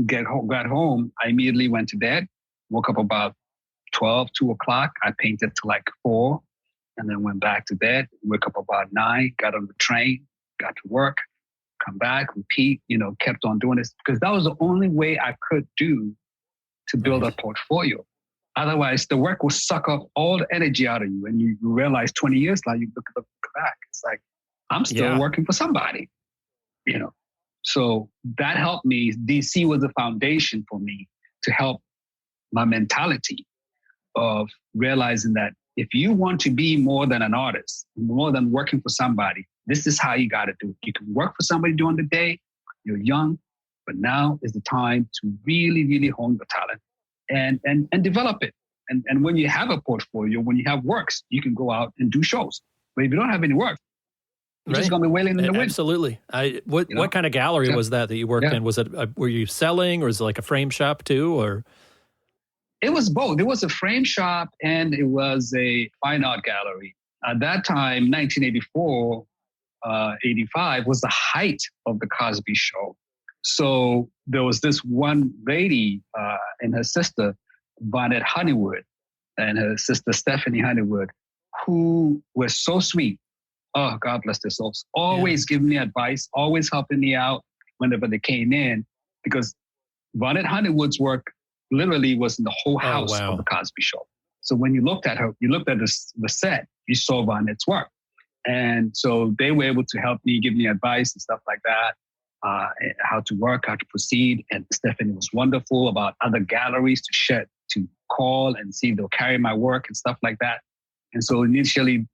got home, I immediately went to bed, woke up about 2 o'clock. I painted till like 4, and then went back to bed, woke up about 9, got on the train, got to work, come back, repeat, kept on doing this, because that was the only way I could do to build a portfolio. Otherwise, the work will suck up all the energy out of you. And you realize 20 years now, you look back, it's like, I'm still working for somebody, So that helped me. DC was the foundation for me to help my mentality of realizing that if you want to be more than an artist, more than working for somebody, this is how you got to do it. You can work for somebody during the day, you're young, but now is the time to really, really hone the talent and develop it. And when you have a portfolio, when you have works, you can go out and do shows. But if you don't have any work, you're just going to be wailing in the wind. Absolutely. What kind of gallery was that you worked in? Was it were you selling, or was it like a frame shop too, or? It was both. It was a frame shop and it was a fine art gallery. At that time, 1984, 85 was the height of the Cosby Show. So there was this one lady and her sister, Vonette Honeywood, and her sister, Stephanie Honeywood, who were so sweet. Oh, God bless their souls. Always giving me advice, always helping me out whenever they came in, because Vonette Honeywood's work literally was in the whole house of the Cosby Show. So when you looked at her, you looked at the set, you saw Vonette's work. And so they were able to help me, give me advice and stuff like that, how to work, how to proceed. And Stephanie was wonderful about other galleries to call and see if they'll carry my work and stuff like that. And so initially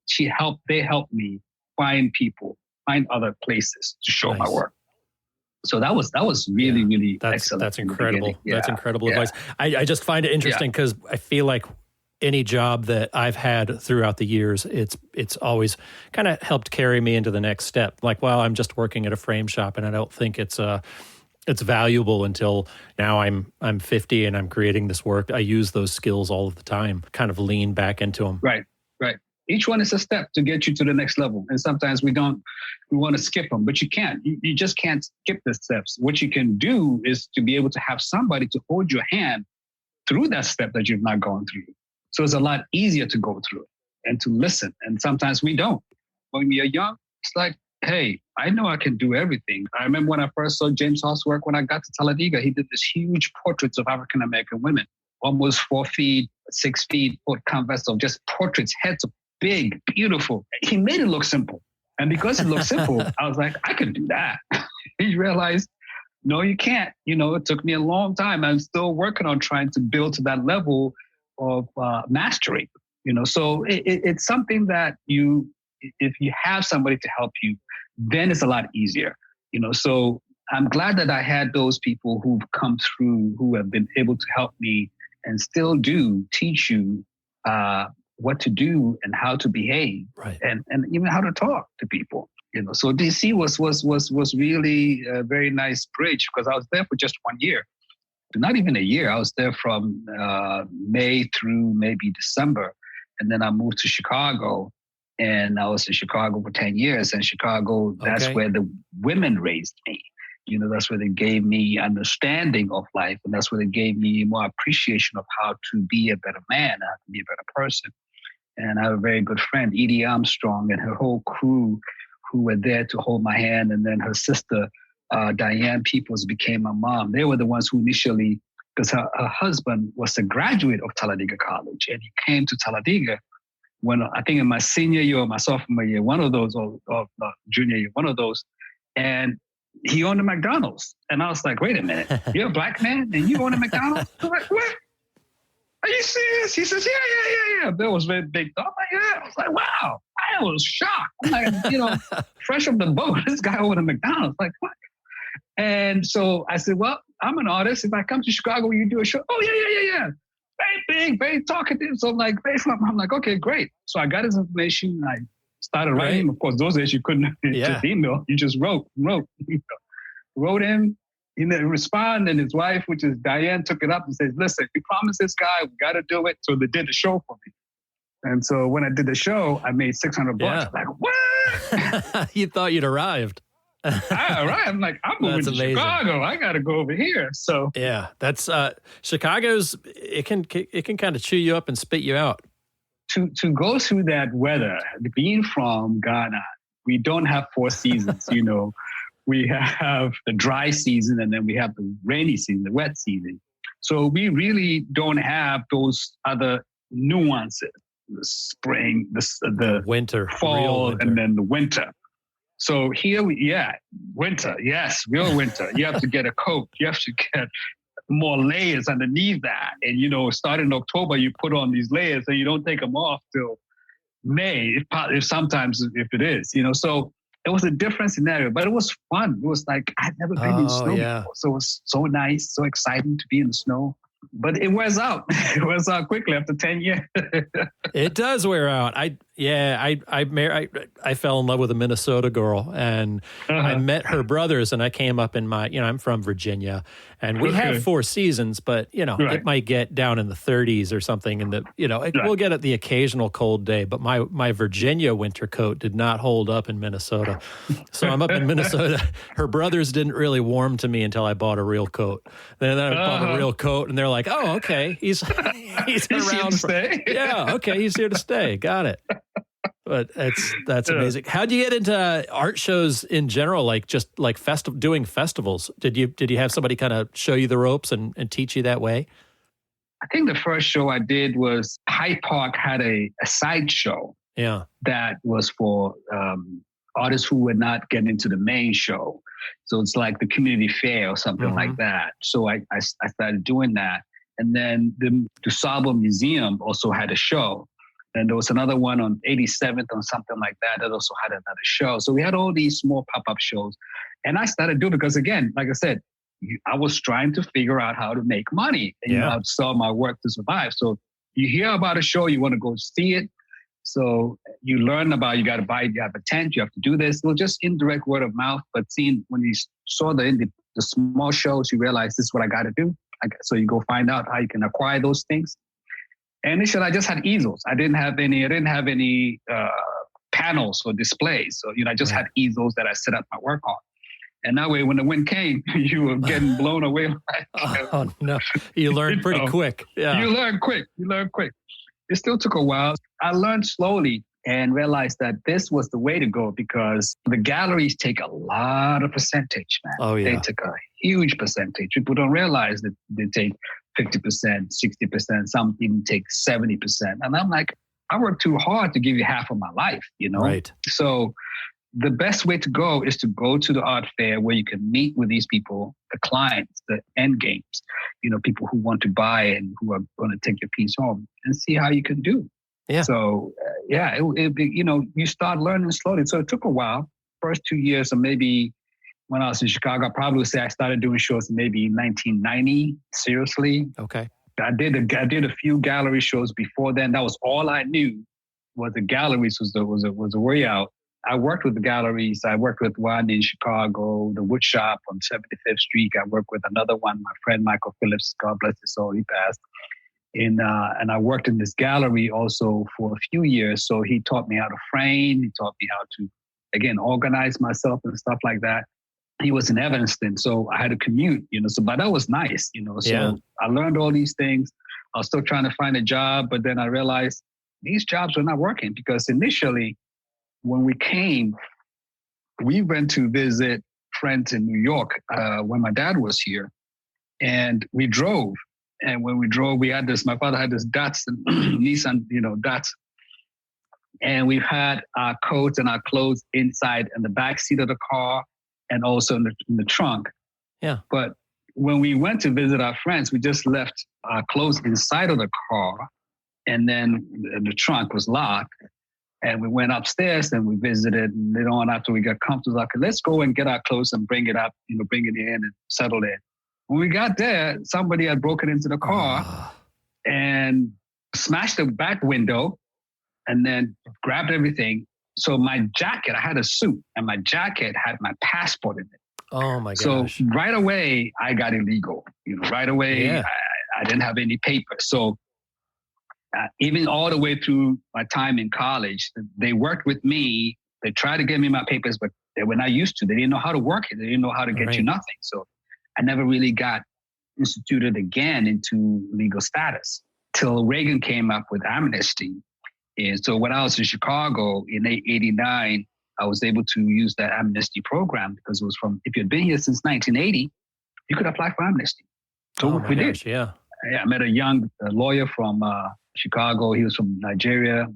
they helped me find other places to show my work. So that was really, really excellent. That's incredible. That's incredible advice. I just find it interesting because I feel like any job that I've had throughout the years, it's always kind of helped carry me into the next step. Like, well, I'm just working at a frame shop and I don't think it's valuable until now I'm 50 and I'm creating this work. I use those skills all of the time, kind of lean back into them. Right. Each one is a step to get you to the next level. And sometimes we want to skip them, but you can't. You just can't skip the steps. What you can do is to be able to have somebody to hold your hand through that step that you've not gone through. So it's a lot easier to go through it and to listen. And sometimes we don't. When we are young, it's like, hey, I know I can do everything. I remember when I first saw James Hall's work when I got to Talladega, he did this huge portraits of African-American women, almost 4 feet, 6 feet, foot canvas of just portraits, heads of big, beautiful. He made it look simple. And because it looked simple, I was like, I could do that. He realized, no, you can't. It took me a long time. I'm still working on trying to build to that level of mastery. So it's something that if you have somebody to help you, then it's a lot easier. So I'm glad that I had those people who've come through, who have been able to help me and still do teach you what to do and how to behave, right, and even how to talk to people. So DC was really a very nice bridge because I was there for just 1 year, not even a year. I was there from May through maybe December, and then I moved to Chicago, and I was in Chicago for 10 years. And Chicago, that's where the women raised me. That's where they gave me understanding of life, and that's where they gave me more appreciation of how to be a better man, how to be a better person. And I have a very good friend, Edie Armstrong, and her whole crew who were there to hold my hand. And then her sister, Diane Peoples, became my mom. They were the ones who initially, because her husband was a graduate of Talladega College, and he came to Talladega when I think in my senior year or my sophomore year, one of those, or junior year, one of those. And he owned a McDonald's. And I was like, wait a minute, you're a black man and you own a McDonald's? I was like, what? Are you serious? He says, yeah. Bill was very big. I'm like, yeah. I was like, wow. I was shocked. I'm like, fresh off the boat, this guy owned a McDonald's. Like, what? And so I said, well, I'm an artist. If I come to Chicago, will you do a show? Oh, yeah. Very big, very talkative. So I'm like, I'm like, okay, great. So I got his information. I started writing. Right. Of course, those days you couldn't just email. You just wrote him. He didn't respond, and his wife, which is Diane, took it up and says, listen, you promised this guy, we got to do it. So they did the show for me. And so when I did the show, I made $600. I'm like, what? You thought you'd arrived. I arrived. I'm like, I'm moving to Chicago. I got to go over here. So yeah, that's Chicago's. It can kind of chew you up and spit you out. To go through that weather, being from Ghana, we don't have 4 seasons, We have the dry season, and then we have the rainy season, the wet season. So we really don't have those other nuances: the spring, the winter, fall, winter. And then the winter. So here winter, yes, real winter. You have to get a coat. You have to get more layers underneath that. And, starting in October, you put on these layers and you don't take them off till May, if sometimes if it is, So it was a different scenario, but it was fun. It was like, I've never been in snow before. So it was so nice, so exciting to be in the snow. But it wears out. It wears out quickly after 10 years. It does wear out. I fell in love with a Minnesota girl, and I met her brothers, and I came up in I'm from Virginia, and we have 4 seasons, but it might get down in the 30s or something, and we'll get the occasional cold day, but my Virginia winter coat did not hold up in Minnesota. So I'm up in Minnesota. Her brothers didn't really warm to me until I bought a real coat. Then I bought a real coat, and they're like, "Oh, okay, he's around here to stay." Yeah, okay, he's here to stay. Got it. But that's amazing. How'd you get into art shows in general? Like just like doing festivals? Did you have somebody kind of show you the ropes and teach you that way? I think the first show I did was Hyde Park had a side show. Yeah, that was for artists who were not getting into the main show. So it's like the community fair or something like that. So I started doing that, and then the DuSable Museum also had a show. And there was another one on 87th or something like that that also had another show. So we had all these small pop-up shows. And I started doing because, again, like I said, I was trying to figure out how to make money and how to sell my work to survive. So you hear about a show, you want to go see it. So you learn about, you got to buy, you have a tent, you have to do this. It was just indirect word of mouth. But when you saw the small shows, you realize this is what I got to do. So you go find out how you can acquire those things. And initially, I just had easels. I didn't have any panels or displays. So, I just had easels that I set up my work on. And that way, when the wind came, you were getting blown away. Oh, no. You learned pretty quick. Yeah. You learn quick. It still took a while. I learned slowly and realized that this was the way to go because the galleries take a lot of percentage, man. Oh, yeah. They take a huge percentage. People don't realize that they take 50%, 60%, some even take 70%. And I'm like, I worked too hard to give you half of my life, Right. So the best way to go is to go to the art fair where you can meet with these people, the clients, the end games, people who want to buy and who are going to take your piece home and see how you can do. Yeah. So, you start learning slowly. So it took a while. First 2 years, or maybe when I was in Chicago, I probably would say I started doing shows in maybe 1990, seriously. Okay. I did a few gallery shows before then. That was all I knew was the galleries was the way out. I worked with the galleries. I worked with one in Chicago, the Wood Shop on 75th Street. I worked with another one, my friend Michael Phillips, God bless his soul, he passed. And I worked in this gallery also for a few years. So he taught me how to frame. He taught me how to, again, organize myself and stuff like that. He was in Evanston, so I had to commute, but that was nice, So I learned all these things. I was still trying to find a job, but then I realized these jobs were not working because initially, when we came, we went to visit friends in New York when my dad was here. And we drove. And when we drove, my father had this Datsun, Nissan, Datsun. And we've had our coats and our clothes inside in the back seat of the car and also in the trunk. Yeah. But when we went to visit our friends, we just left our clothes inside of the car. And then the trunk was locked. And we went upstairs and we visited. And later on, after we got comfortable, like, let's go and get our clothes and bring it up, bring it in and settle it. When we got there, somebody had broken into the car and smashed the back window and then grabbed everything. So my jacket, I had a suit and my jacket had my passport in it. Oh my gosh. So right away, I got illegal. Right away, I didn't have any papers. So even all the way through my time in college, they worked with me. They tried to get me my papers, but they were not used to. They didn't know how to work it. They didn't know how to get you nothing. So I never really got instituted again into legal status till Reagan came up with amnesty. And so when I was in Chicago in 89, I was able to use that amnesty program because it was if you'd been here since 1980, you could apply for amnesty. So we did. Yeah. I met a young lawyer from Chicago. He was from Nigeria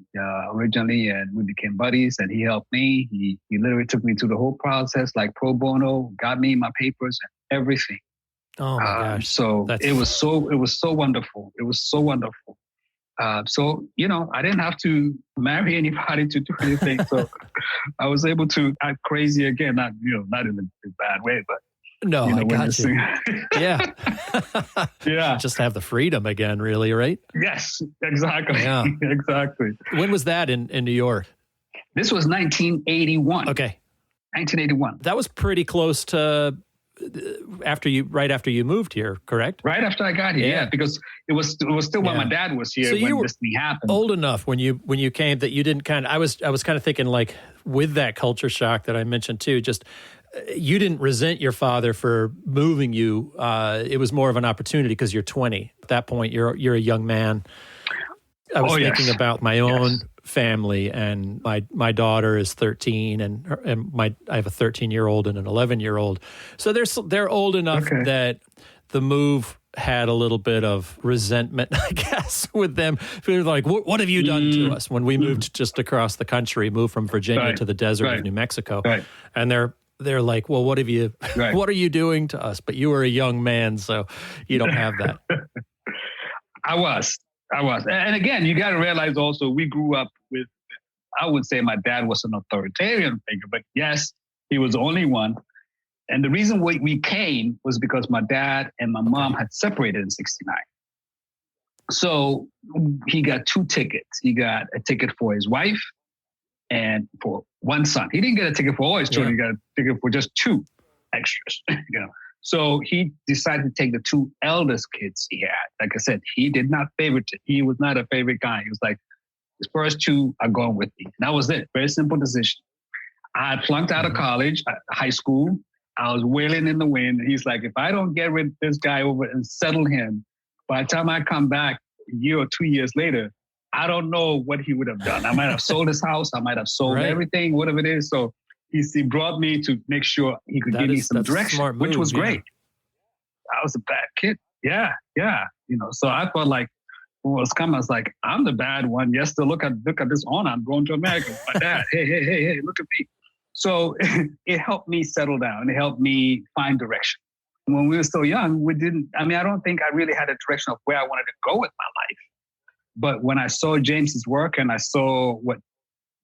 originally, and we became buddies. And he helped me. He literally took me through the whole process, like pro bono, got me my papers and everything. Oh my gosh! So it was so wonderful. It was so wonderful. So I didn't have to marry anybody to do anything. So I was able to act crazy again. Not in a bad way, but. No, I got you. Yeah. Yeah. Just have the freedom again, really, right? Yes, exactly. Yeah. Exactly. When was that in New York? This was 1981. Okay. 1981. That was pretty close to right after you moved here, correct? Right after I got here, yeah, because it was still when my dad was here when this thing happened. Old enough when you came that you didn't I was kind of thinking like with that culture shock that I mentioned too, just you didn't resent your father for moving you. It was more of an opportunity because you're 20. At that point, you're a young man. I was thinking about my own family, and my daughter is 13, and I have a 13-year-old and an 11-year-old. So they're old enough that the move had a little bit of resentment, I guess, with them. They're like, what have you done to us when we moved just across the country, moved from Virginia to the desert of New Mexico? Right. And they're like, well, what are you doing to us? But you were a young man, so you don't have that. I was. I was. And again, you got to realize also we grew up with, I would say my dad was an authoritarian figure, but yes, he was the only one. And the reason we came was because my dad and my mom had separated in 69. So he got 2 tickets. He got a ticket for his wife and for one son. He didn't get a ticket for all his children. He got a ticket for just 2 extras. So he decided to take the 2 eldest kids he had. Like I said, he did not favorite it. He was not a favorite guy. He was like, his first 2 are going with me. And that was it. Very simple decision. I had flunked out of college, high school. I was wailing in the wind. He's like, if I don't get rid of this guy over and settle him, by the time I come back a year or 2 years later, I don't know what he would have done. I might have sold his house. I might have sold everything, whatever it is. So he brought me to make sure he could give me some direction, which was great. I was a bad kid. Yeah. So I felt like when it was coming, I was like, I'm the bad one. Yes, to look at this honor. I'm going to America. My dad, hey, look at me. So it helped me settle down. It helped me find direction. When we were so young, I don't think I really had a direction of where I wanted to go with my life. But when I saw James's work and I saw what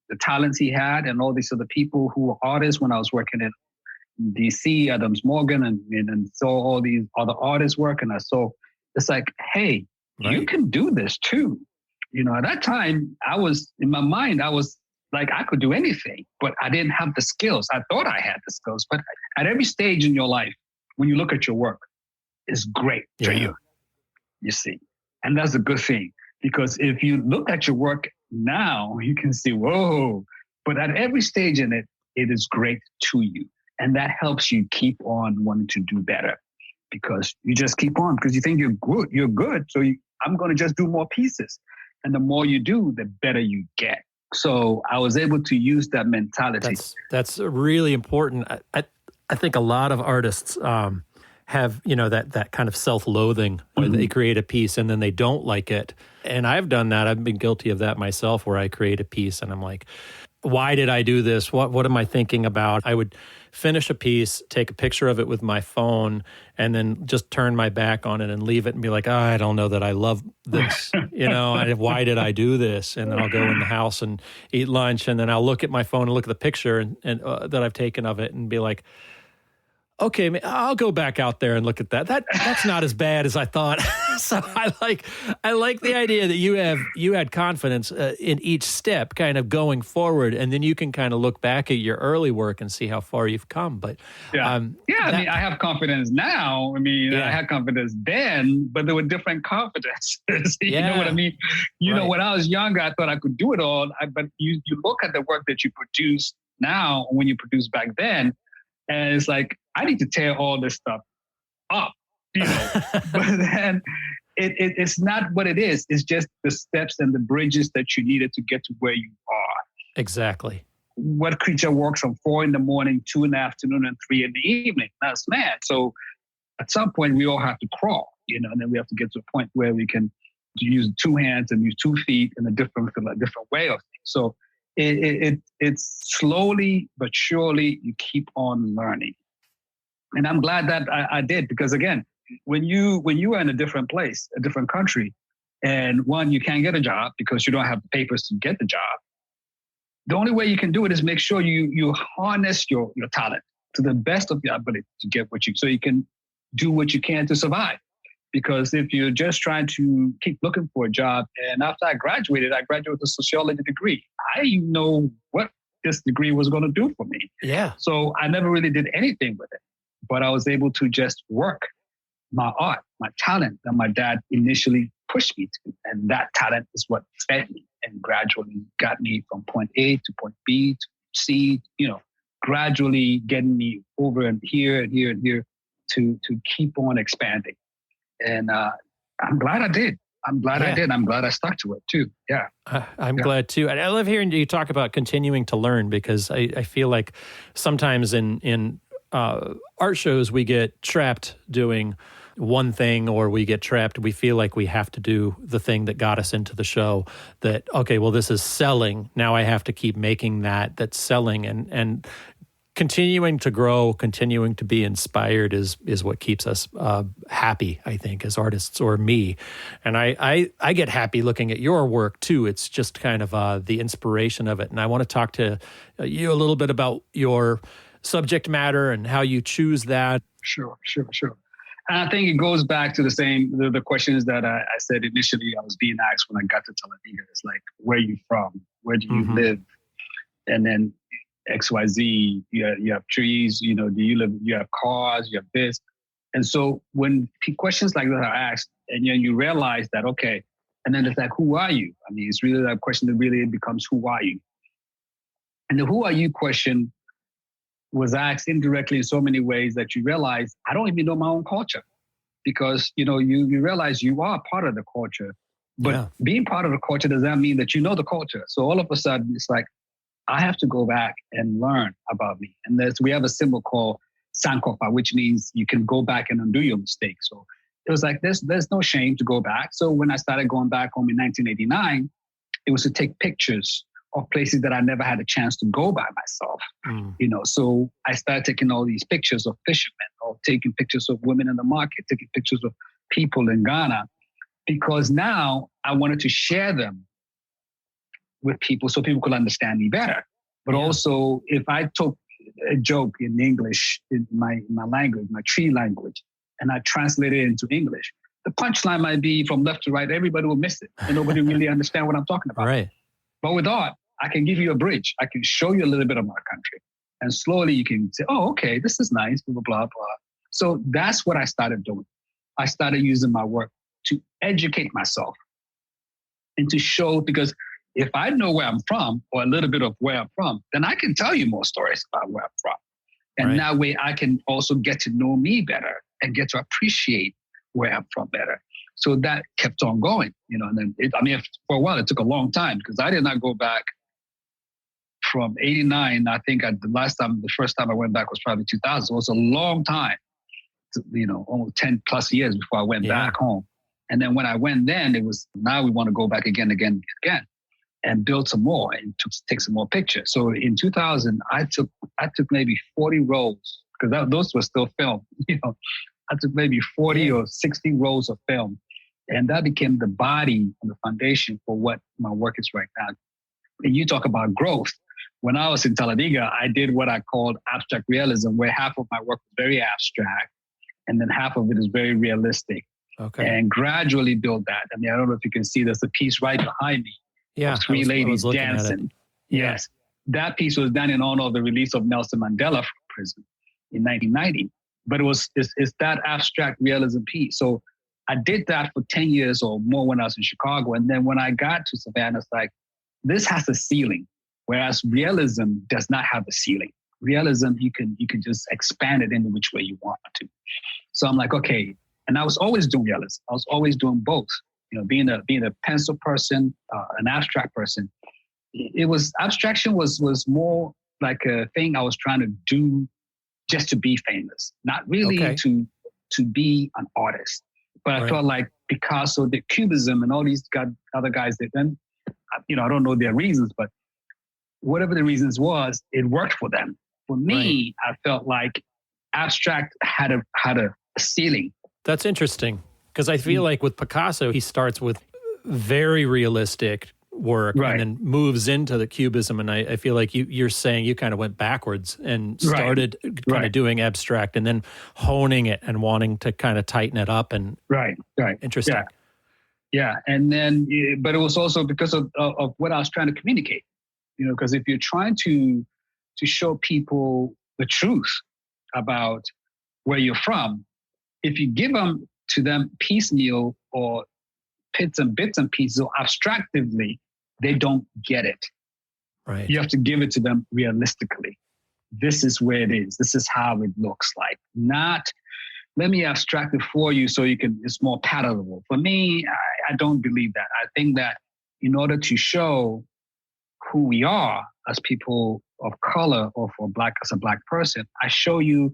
the talents he had and all these other people who were artists when I was working in DC, Adams Morgan, and saw all these other artists work, and I saw, it's like, hey, you can do this too. At that time, in my mind, I was like, I could do anything, but I didn't have the skills. I thought I had the skills, but at every stage in your life, when you look at your work, it's great for you see. And that's a good thing, because if you look at your work now, you can see, whoa, but at every stage in it, it is great to you. And that helps you keep on wanting to do better, because you just keep on because you think you're good. So I'm going to just do more pieces. And the more you do, the better you get. So I was able to use that mentality. That's really important. I think a lot of artists have, that kind of self-loathing where they create a piece and then they don't like it. And I've done that. I've been guilty of that myself, where I create a piece and I'm like, why did I do this? What am I thinking about? I would finish a piece, take a picture of it with my phone, and then just turn my back on it and leave it and be like, I don't know that I love this. Why did I do this? And then I'll go in the house and eat lunch, and then I'll look at my phone and look at the picture and that I've taken of it and be like, okay, I'll go back out there and look at that. That's not as bad as I thought. So I like the idea that you had confidence in each step, kind of going forward, and then you can kind of look back at your early work and see how far you've come. But I have confidence now. I had confidence then, but there were different confidences. You know what I mean? When I was younger, I thought I could do it all. But you look at the work that you produce now, when you produce back then, and it's like, I need to tear all this stuff up, but then it's not what it is. It's just the steps and the bridges that you needed to get to where you are. Exactly. What creature works from 4 a.m, 2 p.m, and 3 p.m? That's man. So at some point we all have to crawl, and then we have to get to a point where we can use 2 hands and use 2 feet in a different way of things. So it's slowly but surely you keep on learning. And I'm glad that I did, because again, when you are in a different place, a different country, and one, you can't get a job because you don't have the papers to get the job, the only way you can do it is make sure you harness your talent to the best of your ability to get so you can do what you can to survive. Because if you're just trying to keep looking for a job, and after I graduated with a sociology degree. I didn't know what this degree was going to do for me. Yeah. So I never really did anything with it, but I was able to just work my art, my talent that my dad initially pushed me to. And that talent is what fed me and gradually got me from point A to point B to C, gradually getting me over and here and here and here to keep on expanding. And I'm glad I did. I'm glad I did. I'm glad I stuck to it too. Yeah. I'm glad too. And I love hearing you talk about continuing to learn, because I feel like sometimes in art shows we get trapped doing one thing, or we feel like we have to do the thing that got us into the show. That, okay, well, this is selling. Now I have to keep making that's selling. And continuing to grow, continuing to be inspired is what keeps us happy, I think, as artists, or me. And I get happy looking at your work too. It's just kind of the inspiration of it. And I want to talk to you a little bit about your subject matter and how you choose that. Sure. And I think it goes back to the questions that I said initially I was being asked when I got to Talladega. It's like, where are you from? Where do you live? And then XYZ, you have trees, do you live, you have cars, you have this. And so when questions like that are asked, and you realize that, okay, and then it's like, who are you? I mean, it's really that question that really becomes, who are you? And the who are you question was asked indirectly in so many ways that you realize, I don't even know my own culture. Because, you realize you are part of the culture, but being part of the culture does not mean that you know the culture. So all of a sudden, it's like, I have to go back and learn about me. And we have a symbol called Sankofa, which means you can go back and undo your mistakes. So it was like, there's no shame to go back. So when I started going back home in 1989, it was to take pictures of places that I never had a chance to go by myself. So I started taking all these pictures of fishermen, or taking pictures of women in the market, taking pictures of people in Ghana, because now I wanted to share them with people so people could understand me better. But also, if I took a joke in English, in my language, my tree language, and I translated it into English, the punchline might be from left to right, everybody will miss it, and nobody really understand what I'm talking about. Right. But with art, I can give you a bridge. I can show you a little bit of my country. And slowly you can say, oh, okay, this is nice, blah, blah, blah, blah. So that's what I started doing. I started using my work to educate myself and to show, because if I know where I'm from, or a little bit of where I'm from, then I can tell you more stories about where I'm from. And that way I can also get to know me better and get to appreciate where I'm from better. So that kept on going, and then for a while it took a long time, because I did not go back from 89. I think the first time I went back was probably 2000. So it was a long time, almost 10 plus years before I went back home. And then when I went then, it was, now we want to go back again, and build some more and take some more pictures. So in 2000, I took maybe 40 rolls, because those were still filmed. I took maybe 40 or 60 rolls of film, and that became the body and the foundation for what my work is right now. And you talk about growth. When I was in Talladega, I did what I called abstract realism, where half of my work was very abstract, and then half of it is very realistic. Okay. And gradually build that. I don't know if you can see, there's a piece right behind me. Yeah, three ladies dancing. Yes. That piece was done in honor of the release of Nelson Mandela from prison in 1990. But it's that abstract realism piece. So I did that for 10 years or more when I was in Chicago. And then when I got to Savannah, it's like, this has a ceiling, whereas realism does not have a ceiling. Realism, you can just expand it into which way you want to. So I'm like, okay. And I was always doing realism. I was always doing both. Being a pencil person, an abstract person. Abstraction was more like a thing I was trying to do just to be famous, not really to be an artist. But I felt like Picasso did Cubism, and all these other guys did. And I don't know their reasons, but whatever the reasons was, it worked for them. For me, I felt like abstract had a ceiling. That's interesting. Because I feel like with Picasso, he starts with very realistic work and then moves into the cubism. And I feel like you're saying you kind of went backwards and started kind of doing abstract and then honing it and wanting to kind of tighten it up. And Interesting. Yeah. And then, but it was also because of what I was trying to communicate, because if you're trying to show people the truth about where you're from, if you give them to them piecemeal or bits and pieces or abstractively, they don't get it. Right. You have to give it to them realistically. This is where it is. This is how it looks like. Not, let me abstract it for you so it's more palatable. For me, I don't believe that. I think that in order to show who we are as people of color or as a black person, I show you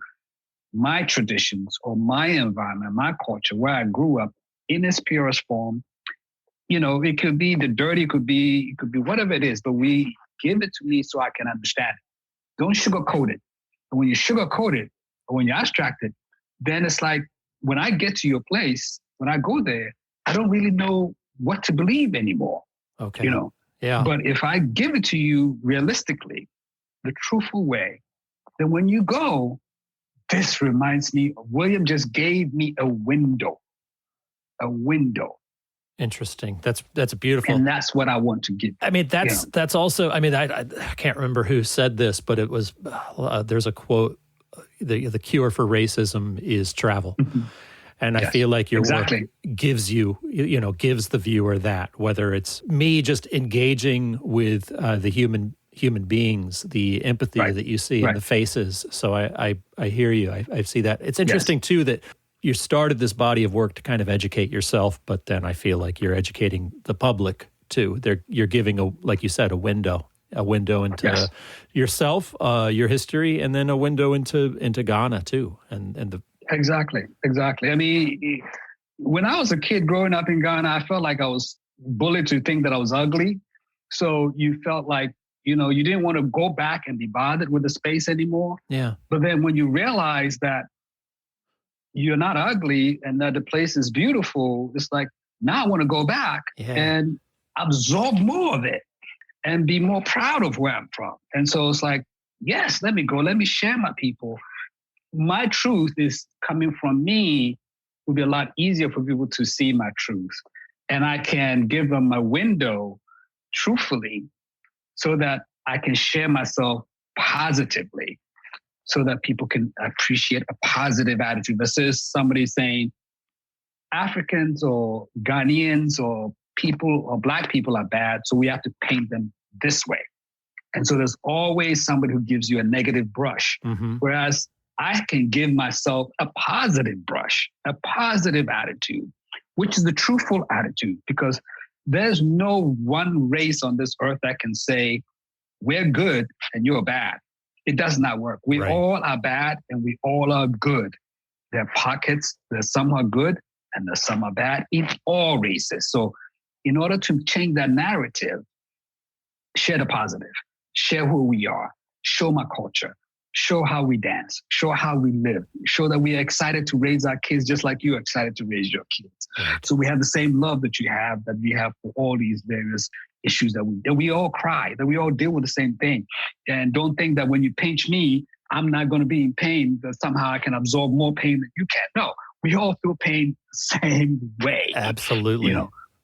my traditions or my environment, my culture, where I grew up in its purest form. It could be the dirty, it could be whatever it is, but we give it to me so I can understand it. Don't sugarcoat it. And when you sugarcoat it, or when you abstract it, then it's like, when I get to your place, when I go there, I don't really know what to believe anymore. Okay. You know? Yeah. But if I give it to you realistically, the truthful way, then when you go, this reminds me, William just gave me a window. Interesting. That's beautiful. And that's what I want to give. I mean, that's also, I mean, I can't remember who said this, but it was, there's a quote, the cure for racism is travel. Mm-hmm. And I feel like your work gives gives the viewer that, whether it's me just engaging with the human beings, the empathy that you see in the faces. So I hear you. I see that. It's interesting too that you started this body of work to kind of educate yourself, but then I feel like you're educating the public too. You're giving like you said, a window into yourself, your history, and then a window into Ghana too, and the. Exactly. I mean, when I was a kid growing up in Ghana, I felt like I was bullied to think that I was ugly. So you felt like, you didn't want to go back and be bothered with the space anymore. Yeah. But then when you realize that you're not ugly and that the place is beautiful, it's like, now I want to go back and absorb more of it and be more proud of where I'm from. And so it's like, yes, let me go. Let me share my people. My truth is coming from me. It will be a lot easier for people to see my truth. And I can give them a window truthfully so that I can share myself positively so that people can appreciate a positive attitude versus somebody saying Africans or Ghanaians or people or Black people are bad, so we have to paint them this way. And so there's always somebody who gives you a negative brush. Mm-hmm. Whereas I can give myself a positive brush, a positive attitude, which is the truthful attitude, because there's no one race on this earth that can say, we're good and you're bad. It does not work. We all are bad and we all are good. There are pockets, there's some are good and there's some are bad in all races. So in order to change that narrative, share the positive, share who we are, show my culture, show how we dance, show how we live, show that we are excited to raise our kids just like you're excited to raise your kids. Right. So we have the same love that you have, that we have for all these various issues that we all cry, that we all deal with the same thing. And don't think that when you pinch me, I'm not going to be in pain, that somehow I can absorb more pain than you can. No, we all feel pain the same way. Absolutely.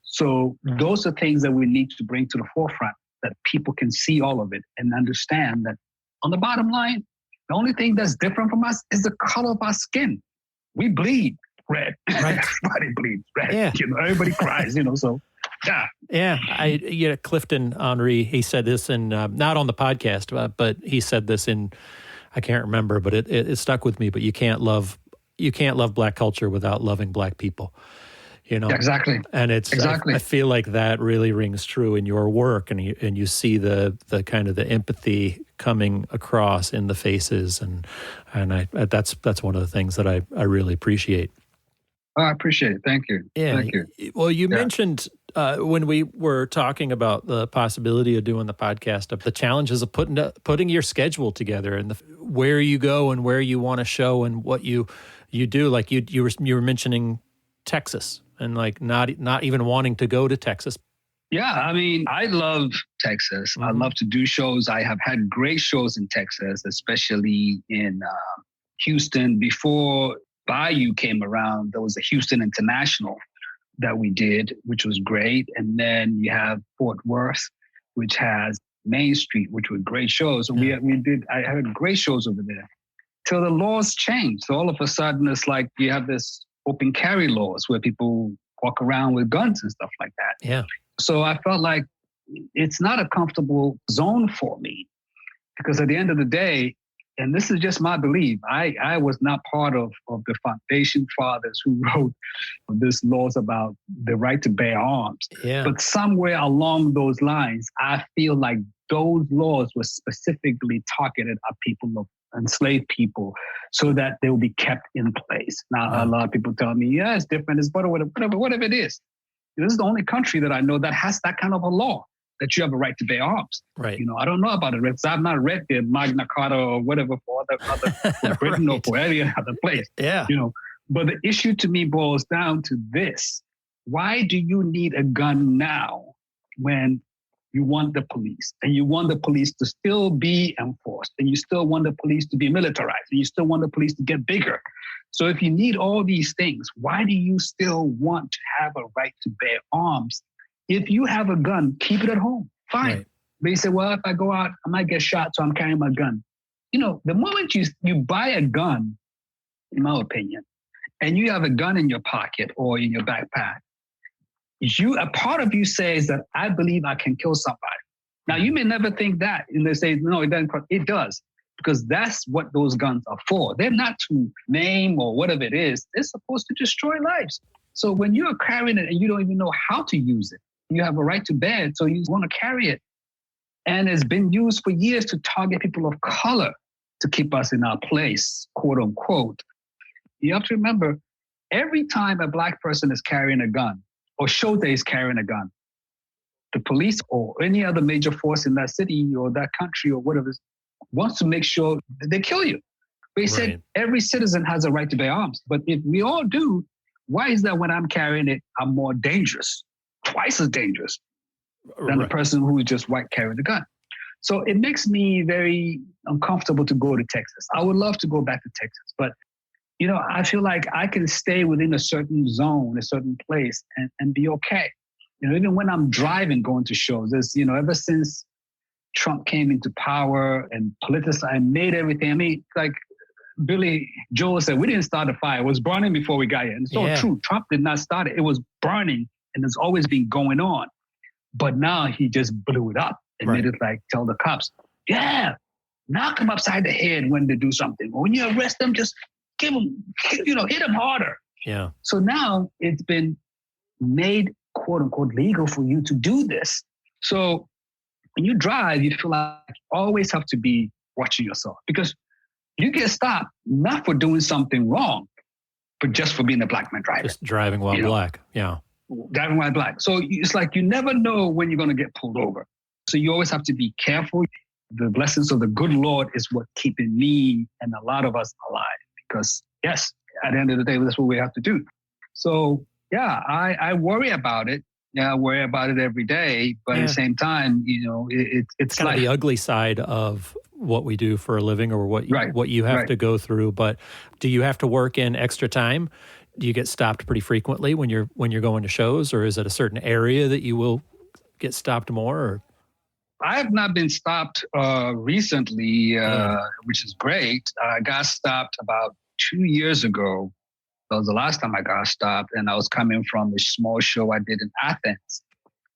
So those are things that we need to bring to the forefront, that people can see all of it and understand that on the bottom line, the only thing that's different from us is the color of our skin. We bleed red. Right. Everybody bleeds red. Yeah. Everybody cries, so yeah. Yeah. Clifton Henry, he said this in, not on the podcast, but he said this in, I can't remember, but it stuck with me, but you can't love Black culture without loving Black people. Exactly. And it's exactly. I feel like that really rings true in your work, and you see the kind of the empathy coming across in the faces, and that's one of the things that I really appreciate. Oh, I appreciate it. Thank you. Yeah. Thank you. Well, you mentioned when we were talking about the possibility of doing the podcast, of the challenges of putting your schedule together, and where you go and where you want to show and what you do. Like you were mentioning Texas. And like not even wanting to go to Texas. Yeah, I mean, I love Texas. Mm-hmm. I love to do shows. I have had great shows in Texas, especially in Houston. Before Bayou came around, there was a Houston International that we did, which was great. And then you have Fort Worth, which has Main Street, which were great shows. And I had great shows over there till the laws changed. So all of a sudden, it's like you have this open carry laws where people walk around with guns and stuff like that. Yeah. So I felt like it's not a comfortable zone for me, because at the end of the day, and this is just my belief, I was not part of the foundation fathers who wrote this laws about the right to bear arms. Yeah. But somewhere along those lines, I feel like those laws were specifically targeted at people of enslaved people, so that they will be kept in place. Now, a lot of people tell me, yeah, it's different, it's whatever it is. This is the only country that I know that has that kind of a law. that you have a right to bear arms. Right. I don't know about it. I've not read the Magna Carta or whatever for for Britain or for any other place. Yeah. But the issue to me boils down to this. Why do you need a gun now when you want the police and you want the police to still be enforced and you still want the police to be militarized and you still want the police to get bigger? So if you need all these things, why do you still want to have a right to bear arms? If you have a gun, keep it at home. Fine. Right. But you say, well, if I go out, I might get shot, so I'm carrying my gun. The moment you buy a gun, in my opinion, and you have a gun in your pocket or in your backpack, a part of you says that I believe I can kill somebody. Now, you may never think that. And they say, no, it doesn't. It does. Because that's what those guns are for. They're not to maim or whatever it is. They're supposed to destroy lives. So when you're carrying it and you don't even know how to use it, you have a right to bear it, so you want to carry it. And it's been used for years to target people of color to keep us in our place, quote unquote. You have to remember, every time a Black person is carrying a gun or shows that he's carrying a gun, the police or any other major force in that city or that country or whatever wants to make sure that they kill you. They said every citizen has a right to bear arms. But if we all do, why is that when I'm carrying it, I'm more dangerous, twice as dangerous than the person who is just white carrying the gun? So it makes me very uncomfortable to go to Texas. I would love to go back to Texas, but I feel like I can stay within a certain zone, a certain place, and be okay. Even when I'm driving, going to shows, there's, ever since Trump came into power and politicized, made everything. I mean, like Billy Joel said, we didn't start the fire. It was burning before we got here. And it's so true. Trump did not start it. It was burning, and it's always been going on. But now he just blew it up and made it like tell the cops, knock them upside the head when they do something. Or when you arrest them, just give them, hit them harder. Yeah. So now it's been made, quote unquote, legal for you to do this. So when you drive, you feel like you always have to be watching yourself because you get stopped not for doing something wrong, but just for being a Black man driving. Just driving while Black. Yeah. Driving while Black. So it's like you never know when you're going to get pulled over. So you always have to be careful. The blessings of the good Lord is what keeping me and a lot of us alive. Because yes, at the end of the day, that's what we have to do. So yeah, I worry about it. Yeah, I worry about it every day. But at the same time, it's kind of the ugly side of what we do for a living or what you have to go through. But do you have to work in extra time? Do you get stopped pretty frequently when you're going to shows, or is it a certain area that you will get stopped more? Or? I have not been stopped recently, which is great. I got stopped about 2 years ago. That was the last time I got stopped, and I was coming from a small show I did in Athens.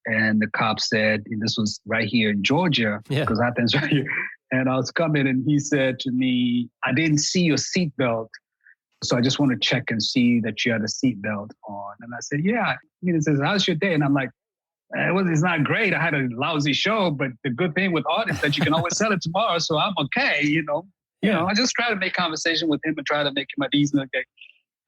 And the cop said, and this was right here in Georgia, because Athens right here. And I was coming, and he said to me, I didn't see your seatbelt, so I just want to check and see that you had a seatbelt on. And I said, yeah. He says, how's your day? And I'm like, it's not great. I had a lousy show, but the good thing with art is that you can always sell it tomorrow, so I'm okay, I just try to make conversation with him and try to make him at ease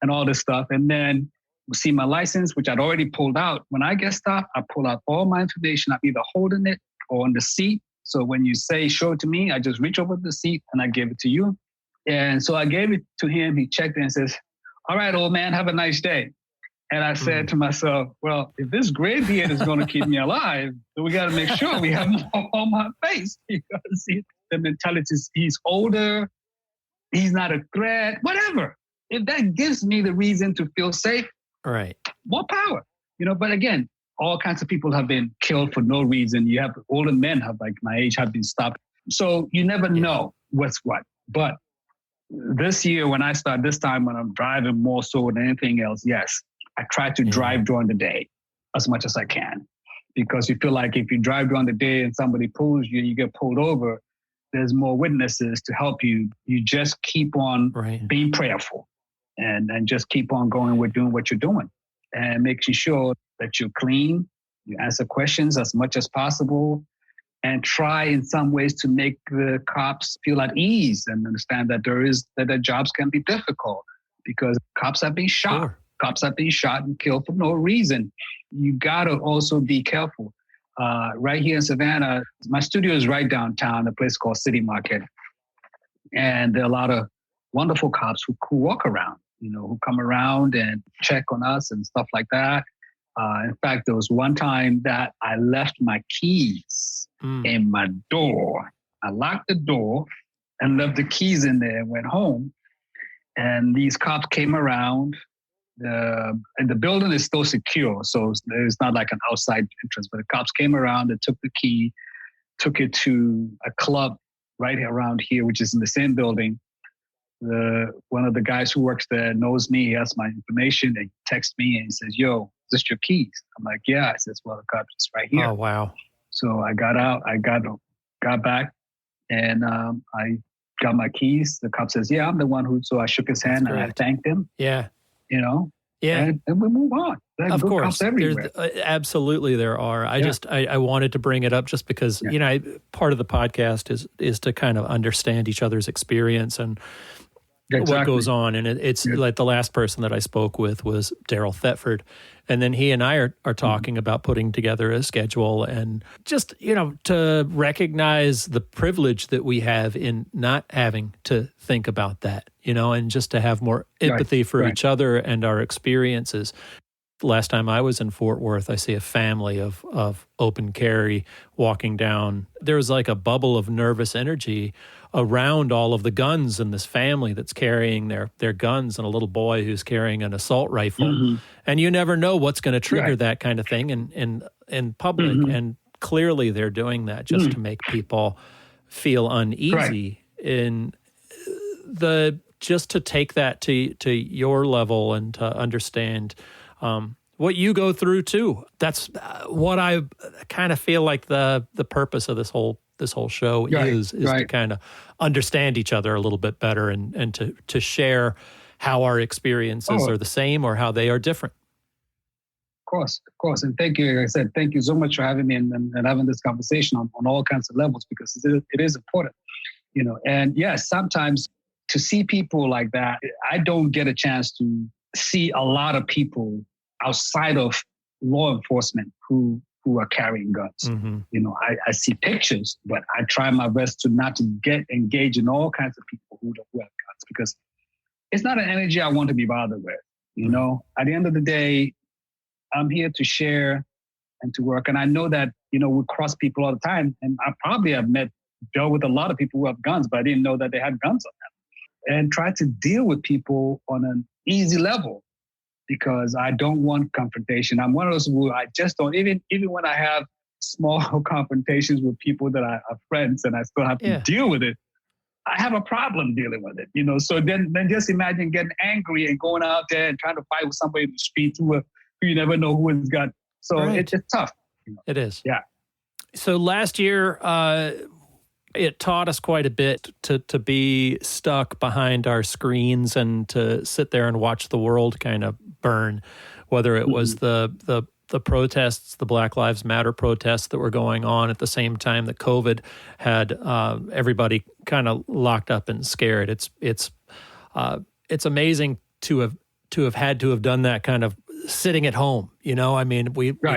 and all this stuff. And then we see my license, which I'd already pulled out. When I get stopped, I pull out all my information. I'm either holding it or on the seat. So when you say, show it to me, I just reach over the seat and I give it to you. And so I gave it to him. He checked it and says, all right, old man, have a nice day. And I said to myself, well, if this gray beard is going to keep me alive, then we got to make sure we have more on my face. Because the mentality is he's older, he's not a threat, whatever. If that gives me the reason to feel safe, right, more power. But again, all kinds of people have been killed for no reason. You have older men have, like my age, have been stopped. So you never know what's what. But this year, this time when I'm driving more so than anything else, yes, I try to drive during the day as much as I can. Because you feel like if you drive during the day and somebody pulls you and you get pulled over, there's more witnesses to help you. You just keep on being prayerful and just keep on going with doing what you're doing and making sure that you're clean, you answer questions as much as possible, and try in some ways to make the cops feel at ease and understand that that their jobs can be difficult because cops have been shot. Sure. Cops have been shot and killed for no reason. You got to also be careful. right here in Savannah. My studio is right downtown, a place called City Market. And there are a lot of wonderful cops who walk around, who come around and check on us and stuff like that. In fact, there was one time that I left my keys in my door. I locked the door and left the keys in there and went home. And these cops came around. And the building is still secure, so there's not like an outside entrance. But the cops came around and took the key, took it to a club right around here, which is in the same building. One of the guys who works there knows me. He has my information. They text me and he says, "Yo, is this your keys?" I'm like, "Yeah." I says, "Well, the cops is right here." Oh, wow. So I got out. I got back, and I got my keys. The cop says, "Yeah, I'm the one who." So I shook his hand and I thanked him. Yeah. Yeah. And we move on. Of course. Absolutely there are. I wanted to bring it up just because, part of the podcast is to kind of understand each other's experience and what goes on. And it's like the last person that I spoke with was Daryl Thetford. And then he and I are talking about putting together a schedule and just, to recognize the privilege that we have in not having to think about that, and just to have more empathy for each other and our experiences. Last time I was in Fort Worth, I see a family of open carry walking down. There's like a bubble of nervous energy around all of the guns in this family that's carrying their guns and a little boy who's carrying an assault rifle. Mm-hmm. And you never know what's going to trigger that kind of thing in public. Mm-hmm. And clearly they're doing that just to make people feel uneasy. In just to take that to your level and to understand what you go through too. That's what I kind of feel like the purpose of this whole show is to kind of understand each other a little bit better and to share how our experiences are the same or how they are different. Of course. And thank you. Like I said, thank you so much for having me and having this conversation on all kinds of levels, because it is important, and yes, sometimes to see people like that, I don't get a chance to see a lot of people outside of law enforcement who are carrying guns. Mm-hmm. I see pictures, but I try my best to not to get engaged in all kinds of people who have guns, because it's not an energy I want to be bothered with. At the end of the day, I'm here to share and to work. And I know that, we cross people all the time. And I probably have dealt with a lot of people who have guns, but I didn't know that they had guns on them. And try to deal with people on an easy level, because I don't want confrontation. I'm one of those who I just don't, even when I have small confrontations with people that are friends and I still have to deal with it, I have a problem dealing with it, So then just imagine getting angry and going out there and trying to fight with somebody in the street who you never know who has got. So it's tough. It is. Yeah. So last year, it taught us quite a bit to be stuck behind our screens and to sit there and watch the world kind of burn, whether it was the protests, the Black Lives Matter protests that were going on at the same time that COVID had everybody kind of locked up and scared. It's amazing to have had to have done that kind of sitting at home. We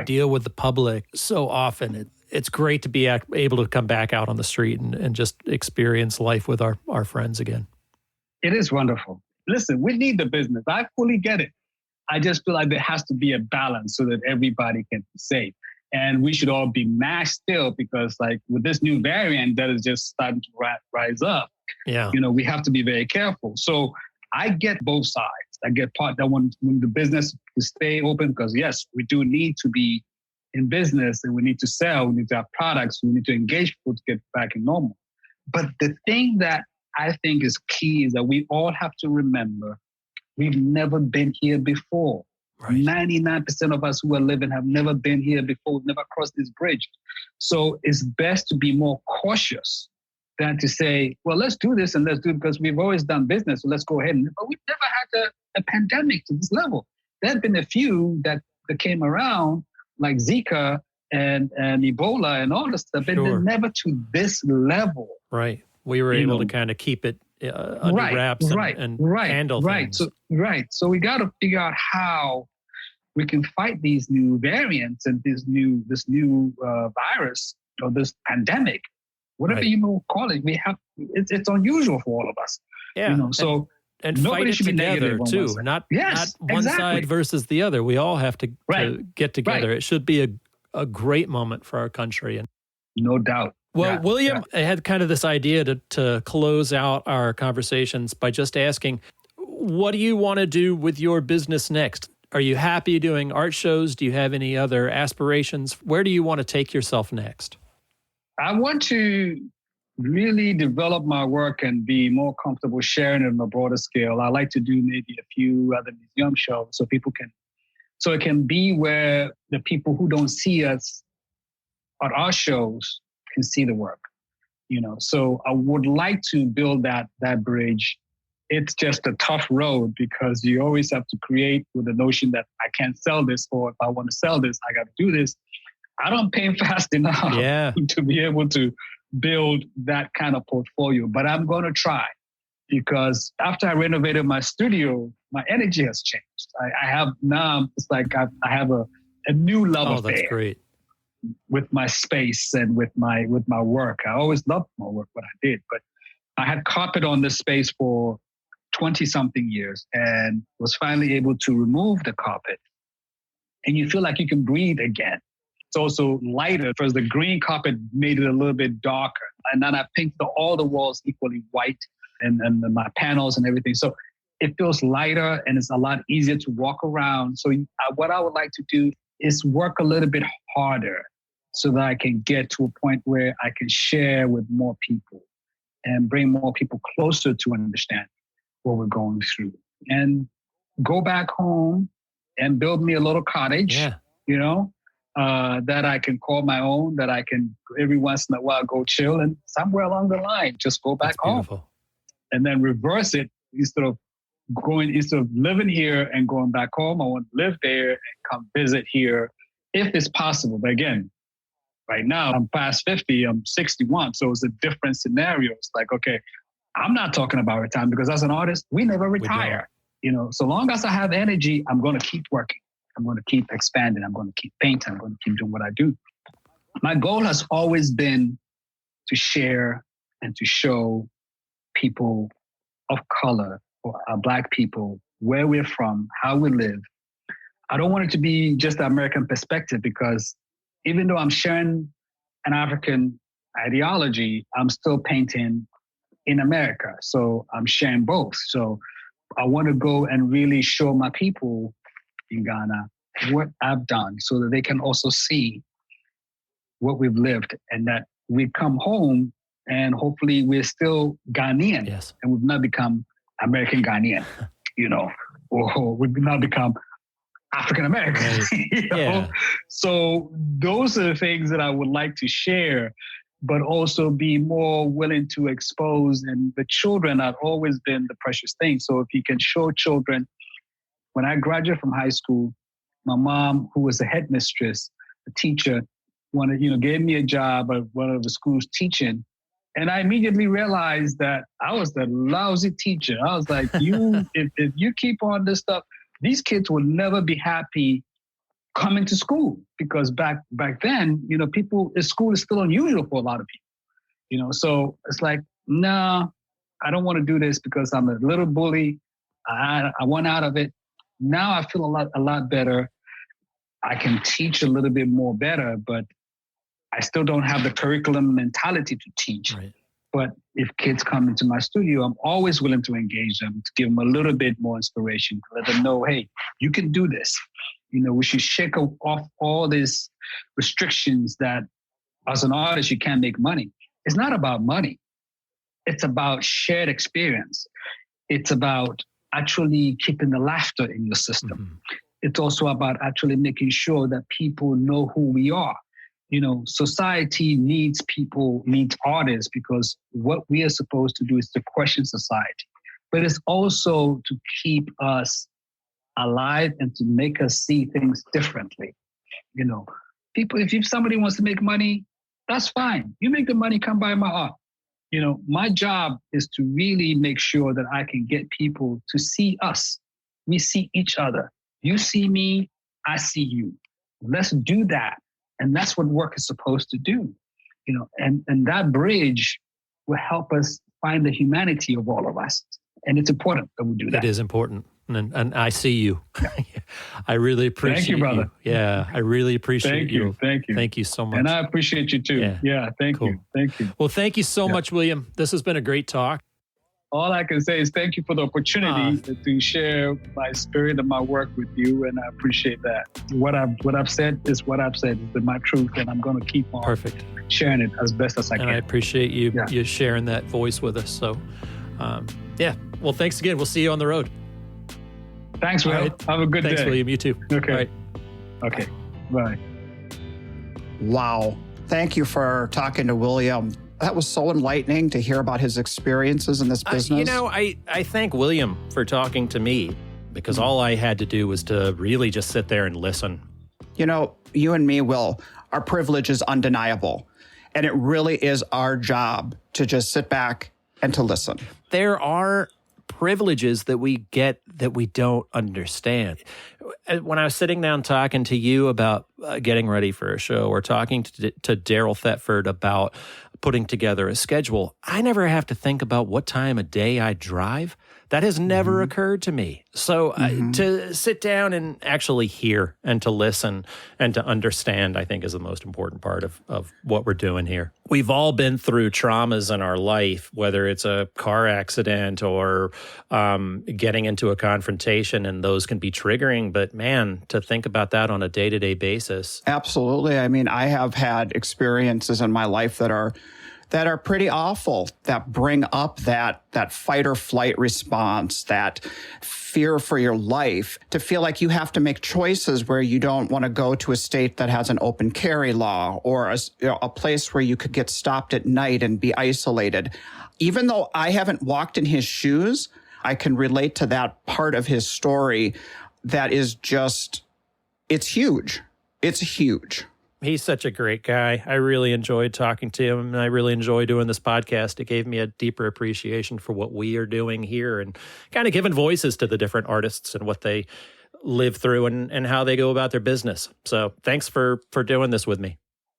deal with the public so often. It's great to be able to come back out on the street and just experience life with our friends again. It is wonderful. Listen, we need the business. I fully get it. I just feel like there has to be a balance so that everybody can be safe. And we should all be masked still, because like with this new variant that is just starting to rise up, we have to be very careful. So I get both sides. I get part that when the business to stay open, because yes, we do need to be in business and we need to sell, we need to have products, we need to engage people to get back in normal. But the thing that I think is key is that we all have to remember we've never been here before. Right. 99% of us who are living have never been here before, never crossed this bridge. So it's best to be more cautious than to say, well, let's do this and let's do it because we've always done business, so let's go ahead. But we've never had a pandemic to this level. There have been a few that came around, like Zika and Ebola and all this stuff, but they're never to this level. Right. We were able to kind of keep it under wraps and handle things. So we got to figure out how we can fight these new variants and this new virus or this pandemic, whatever right. you will call it. It's unusual for all of us. Yeah. So and nobody fight it should be together negative too. Not one side versus the other. We all have to get together. Right. It should be a great moment for our country. And no doubt. Well, William, I had kind of this idea to close out our conversations by just asking, what do you want to do with your business next? Are you happy doing art shows? Do you have any other aspirations? Where do you want to take yourself next? I want to really develop my work and be more comfortable sharing it on a broader scale. I like to do maybe a few other museum shows so it can be where the people who don't see us at our shows can see the work. So I would like to build that bridge. It's just a tough road because you always have to create with the notion that I can't sell this, or if I want to sell this, I got to do this. I don't pay fast enough to be able to build that kind of portfolio, but I'm going to try because after I renovated my studio, my energy has changed. I have now, it's like I have a new love affair. That's great. With my space and with my work. I always loved my work, what I did, but I had carpet on this space for 20-something years and was finally able to remove the carpet. And you feel like you can breathe again. It's also lighter because the green carpet made it a little bit darker. And then I painted all the walls equally white and my panels and everything. So it feels lighter and it's a lot easier to walk around. So what I would like to do is work a little bit harder so that I can get to a point where I can share with more people and bring more people closer to understand what we're going through. And go back home and build me a little cottage, that I can call my own, that I can every once in a while go chill and somewhere along the line, just go back home. And then reverse it instead of living here and going back home. I want to live there and come visit here if it's possible. But again, right now I'm past 50, I'm 61. So it's a different scenario. It's like, okay, I'm not talking about retirement because as an artist, we never retire. So long as I have energy, I'm going to keep working. I'm going to keep expanding. I'm going to keep painting. I'm going to keep doing what I do. My goal has always been to share and to show people of color or Black people where we're from, how we live. I don't want it to be just the American perspective because even though I'm sharing an African ideology, I'm still painting in America. So I'm sharing both. So I want to go and really show my people in Ghana what I've done so that they can also see what we've lived and that we come home and hopefully we're still Ghanaian and we've not become American Ghanaian, or we've not become African American. Right. So those are the things that I would like to share, but also be more willing to expose. And the children have always been the precious thing. So if you can show children, when I graduated from high school, my mom, who was a headmistress, a teacher, gave me a job at one of the schools teaching. And I immediately realized that I was the lousy teacher. I was like, if you keep on this stuff, these kids will never be happy coming to school because back then, school is still unusual for a lot of people, so it's like, no, I don't want to do this because I'm a little bully. I want out of it. Now I feel a lot better. I can teach a little bit more better, but I still don't have the curriculum mentality to teach. Right. But if kids come into my studio, I'm always willing to engage them, to give them a little bit more inspiration, to let them know, hey, you can do this. We should shake off all these restrictions that as an artist, you can't make money. It's not about money. It's about shared experience. It's about actually keeping the laughter in your system. Mm-hmm. It's also about actually making sure that people know who we are. Society needs artists because what we are supposed to do is to question society. But it's also to keep us alive and to make us see things differently. People, if somebody wants to make money, that's fine. You make the money, come buy my art. My job is to really make sure that I can get people to see us. We see each other. You see me, I see you. Let's do that. And that's what work is supposed to do. And that bridge will help us find the humanity of all of us. And it's important that we do that. It is important. And I see you. I really appreciate Thank you, brother. Yeah, I really appreciate you. Thank you. Thank you so much. And I appreciate you too. Yeah, thank you. Thank you. Well, thank you so much, William. This has been a great talk. All I can say is thank you for the opportunity to share my spirit and my work with you, and I appreciate that. What I've said is what I've said. It's my truth, and I'm going to keep on sharing it as best as I can. And I appreciate you sharing that voice with us. So, well, thanks again. We'll see you on the road. Thanks, Will. Right. Have a good day. Thanks, William. You too. Okay. All right. Okay. Bye. Wow. Thank you for talking to William. That was so enlightening to hear about his experiences in this business. I thank William for talking to me, because all I had to do was to really just sit there and listen. You and me, Will, our privilege is undeniable. And it really is our job to just sit back and to listen. There are privileges that we get that we don't understand. When I was sitting down talking to you about getting ready for a show, or talking to Daryl Thetford about putting together a schedule, I never have to think about what time of day I drive. That has never occurred to me. So to sit down and actually hear and to listen and to understand, I think, is the most important part of what we're doing here. We've all been through traumas in our life, whether it's a car accident or getting into a confrontation, and those can be triggering. But man, to think about that on a day-to-day basis. Absolutely. I mean, I have had experiences in my life that are pretty awful, that bring up that fight or flight response, that fear for your life, to feel like you have to make choices where you don't want to go to a state that has an open carry law, or a place where you could get stopped at night and be isolated. Even though I haven't walked in his shoes, I can relate to that part of his story that is just, it's huge. It's huge. He's such a great guy. I really enjoyed talking to him, and I really enjoy doing this podcast. It gave me a deeper appreciation for what we are doing here, and kind of giving voices to the different artists and what they live through and how they go about their business. So thanks for doing this with me.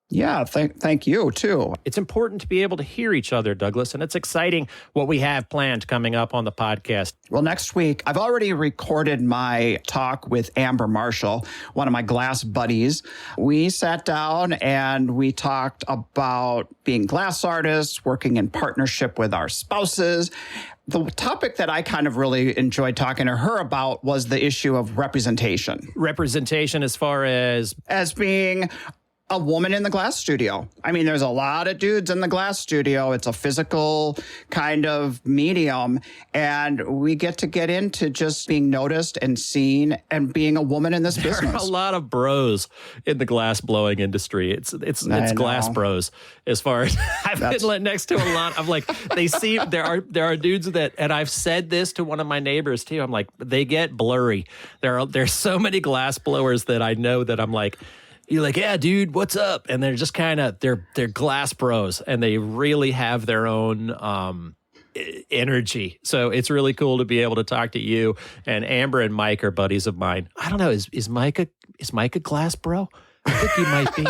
Yeah, thank you, too. It's important to be able to hear each other, Douglas, and it's exciting what we have planned coming up on the podcast. Well, next week, I've already recorded my talk with Amber Marshall, one of my glass buddies. We sat down and we talked about being glass artists, working in partnership with our spouses. The topic that I kind of really enjoyed talking to her about was the issue of representation. Representation as far as being a woman in the glass studio. I mean, there's a lot of dudes in the glass studio. It's a physical kind of medium. And we get into just being noticed and seen and being a woman in this business. There are a lot of bros in the glass blowing industry. It's glass bros as far as I've been next to a lot. I'm like, they see, there are dudes that, and I've said this to one of my neighbors too. I'm like, they get blurry. There's so many glass blowers that I know that I'm like, you're like, yeah, dude, what's up? And they're just kind of, they're glass bros, and they really have their own energy. So it's really cool to be able to talk to you. And Amber and Mike are buddies of mine. I don't know, is Mike a glass bro? I think he might be.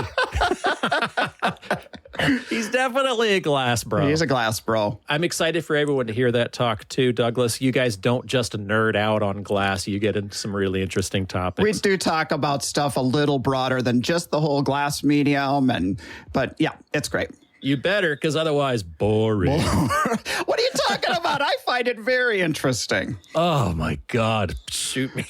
He's definitely a glass bro. He's a glass bro. I'm excited for everyone to hear that talk too, Douglas. You guys don't just nerd out on glass. You get into some really interesting topics. We do talk about stuff a little broader than just the whole glass medium. But yeah, it's great. You better, because otherwise, boring. What are you talking about? I find it very interesting. Oh my God. Shoot me.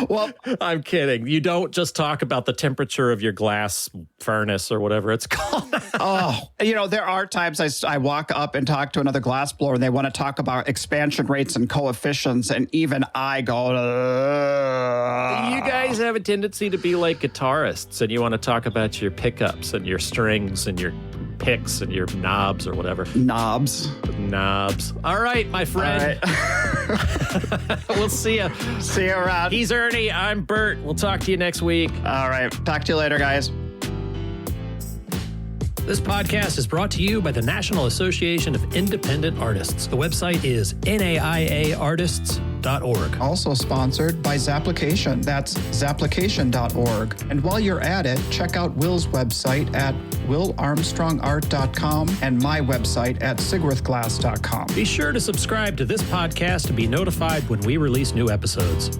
Well, I'm kidding. You don't just talk about the temperature of your glass furnace or whatever it's called. There are times I walk up and talk to another glass blower and they want to talk about expansion rates and coefficients, and even I go, You guys have a tendency to be like guitarists, and you want to talk about your pickups and your strings and your picks and your knobs or whatever. Knobs. All right, my friend. All right. We'll see you. See you around. He's Ernie. I'm Bert. We'll talk to you next week. All right. Talk to you later, guys. This podcast is brought to you by the National Association of Independent Artists. The website is naiaartists.com. Zapplication.org. Also sponsored by Zapplication. That's zapplication.org. And while you're at it, check out Will's website at willarmstrongart.com and my website at sigworthglass.com. Be sure to subscribe to this podcast to be notified when we release new episodes.